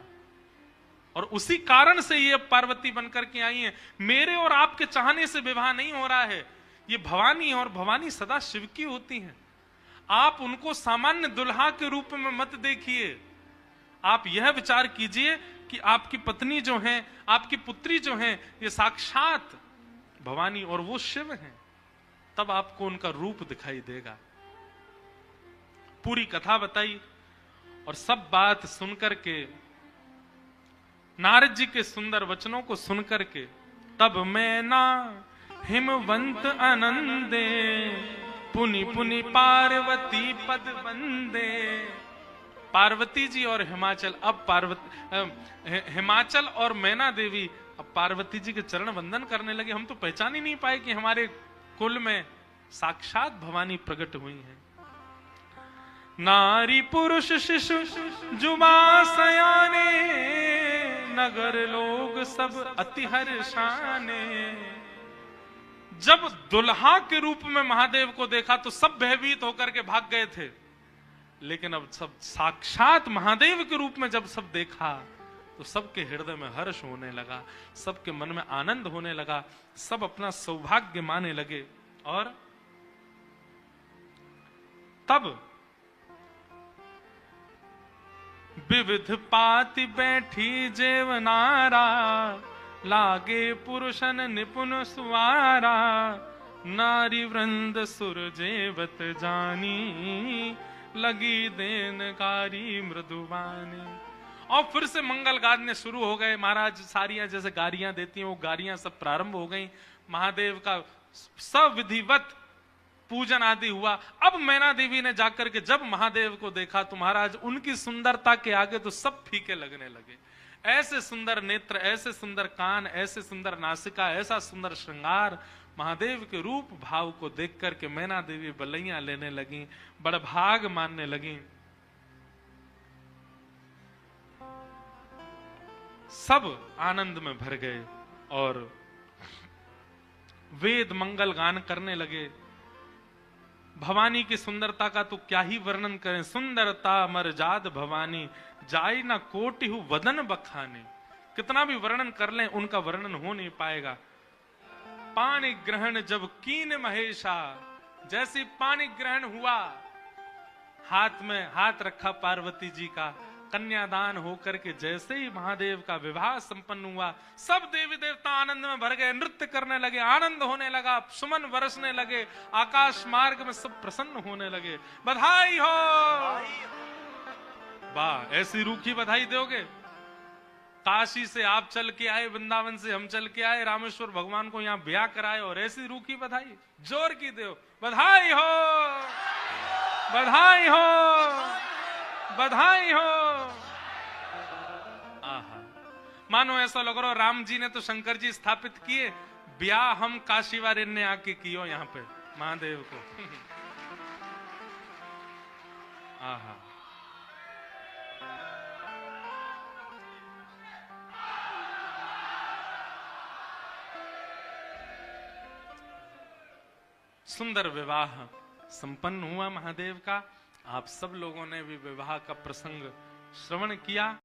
और उसी कारण से ये पार्वती बनकर के आई हैं। मेरे और आपके चाहने से विवाह नहीं हो रहा है, ये भवानी और भवानी सदा शिव की होती हैं। आप उनको सामान्य दुल्हा के रूप में मत देखिए, आप यह विचार कीजिए कि आपकी पत्नी जो है, आपकी पुत्री जो है, ये साक्षात भवानी और वो शिव हैं, तब आपको उनका रूप दिखाई देगा। पूरी कथा बताई और सब बात सुनकर के, नारद जी के सुंदर वचनों को सुनकर के, तब मैना हिमवंत आनंदे, पुनि पुनि पार्वती पद वंदे। पार्वती जी और हिमाचल, अब हिमाचल और मैना देवी अब पार्वती जी के चरण वंदन करने लगे। हम तो पहचान ही नहीं पाए कि हमारे कुल में साक्षात भवानी प्रकट हुई हैं। नारी पुरुष शिशु जुबा सयाने, नगर लोग सब अति हर्षाने। जब दुल्हा के रूप में महादेव को देखा तो सब भयभीत होकर के भाग गए थे, लेकिन अब सब साक्षात महादेव के रूप में जब सब देखा तो सबके हृदय में हर्ष होने लगा, सबके मन में आनंद होने लगा, सब अपना सौभाग्य माने लगे। और तब विविध पाति बैठी जेवनारा, लागे पुरुषन निपुण सुवारा, नारी वृंद सुर जेवत जानी, लगी देनकारी मृदुवानी। और फिर से मंगल गाने शुरू हो गए। महाराज सारियां जैसे गारियां देती हैं वो गारियां सब प्रारंभ हो गई। महादेव का सविधिवत पूजन आदि हुआ। अब मैना देवी ने जाकर के जब महादेव को देखा तो महाराज उनकी सुंदरता के आगे तो सब फीके लगने लगे। ऐसे सुंदर नेत्र, ऐसे सुंदर कान, ऐसे सुंदर नासिका, ऐसा सुंदर श्रृंगार, महादेव के रूप भाव को देख करके मैना देवी बलैया लेने लगी, बड़भाग मानने लगी। सब आनंद में भर गए और वेद मंगल गान करने लगे। भवानी की सुंदरता का तो क्या ही वर्णन करें। सुंदरता मरजाद भवानी, जाई ना कोटि हु वदन बखाने। कितना भी वर्णन कर लें उनका वर्णन हो नहीं पाएगा। पानी ग्रहण जब कीन महेशा, जैसे पानी ग्रहण हुआ, हाथ में हाथ रखा पार्वती जी का, कन्यादान होकर के जैसे ही महादेव का विवाह संपन्न हुआ, सब देवी देवता आनंद में भर गए, नृत्य करने लगे, आनंद होने लगा, सुमन बरसने लगे, आकाश मार्ग में सब प्रसन्न होने लगे। बधाई हो। वाह, ऐसी रूखी बधाई दोगे? काशी से आप चल के आए, वृंदावन से हम चल के आए, रामेश्वर भगवान को यहाँ ब्याह कराए और ऐसी रूखी बधाई जोर की दो। बधाई हो, बधाई हो, बधाई हो। आहा, मानो ऐसा लग रहा राम जी ने तो शंकर जी स्थापित किए, ब्याह हम काशी वाले ने आके कियो यहाँ पे महादेव को। आहा, सुंदर विवाह संपन्न हुआ महादेव का। आप सब लोगों ने भी विवाह का प्रसंग श्रवण किया।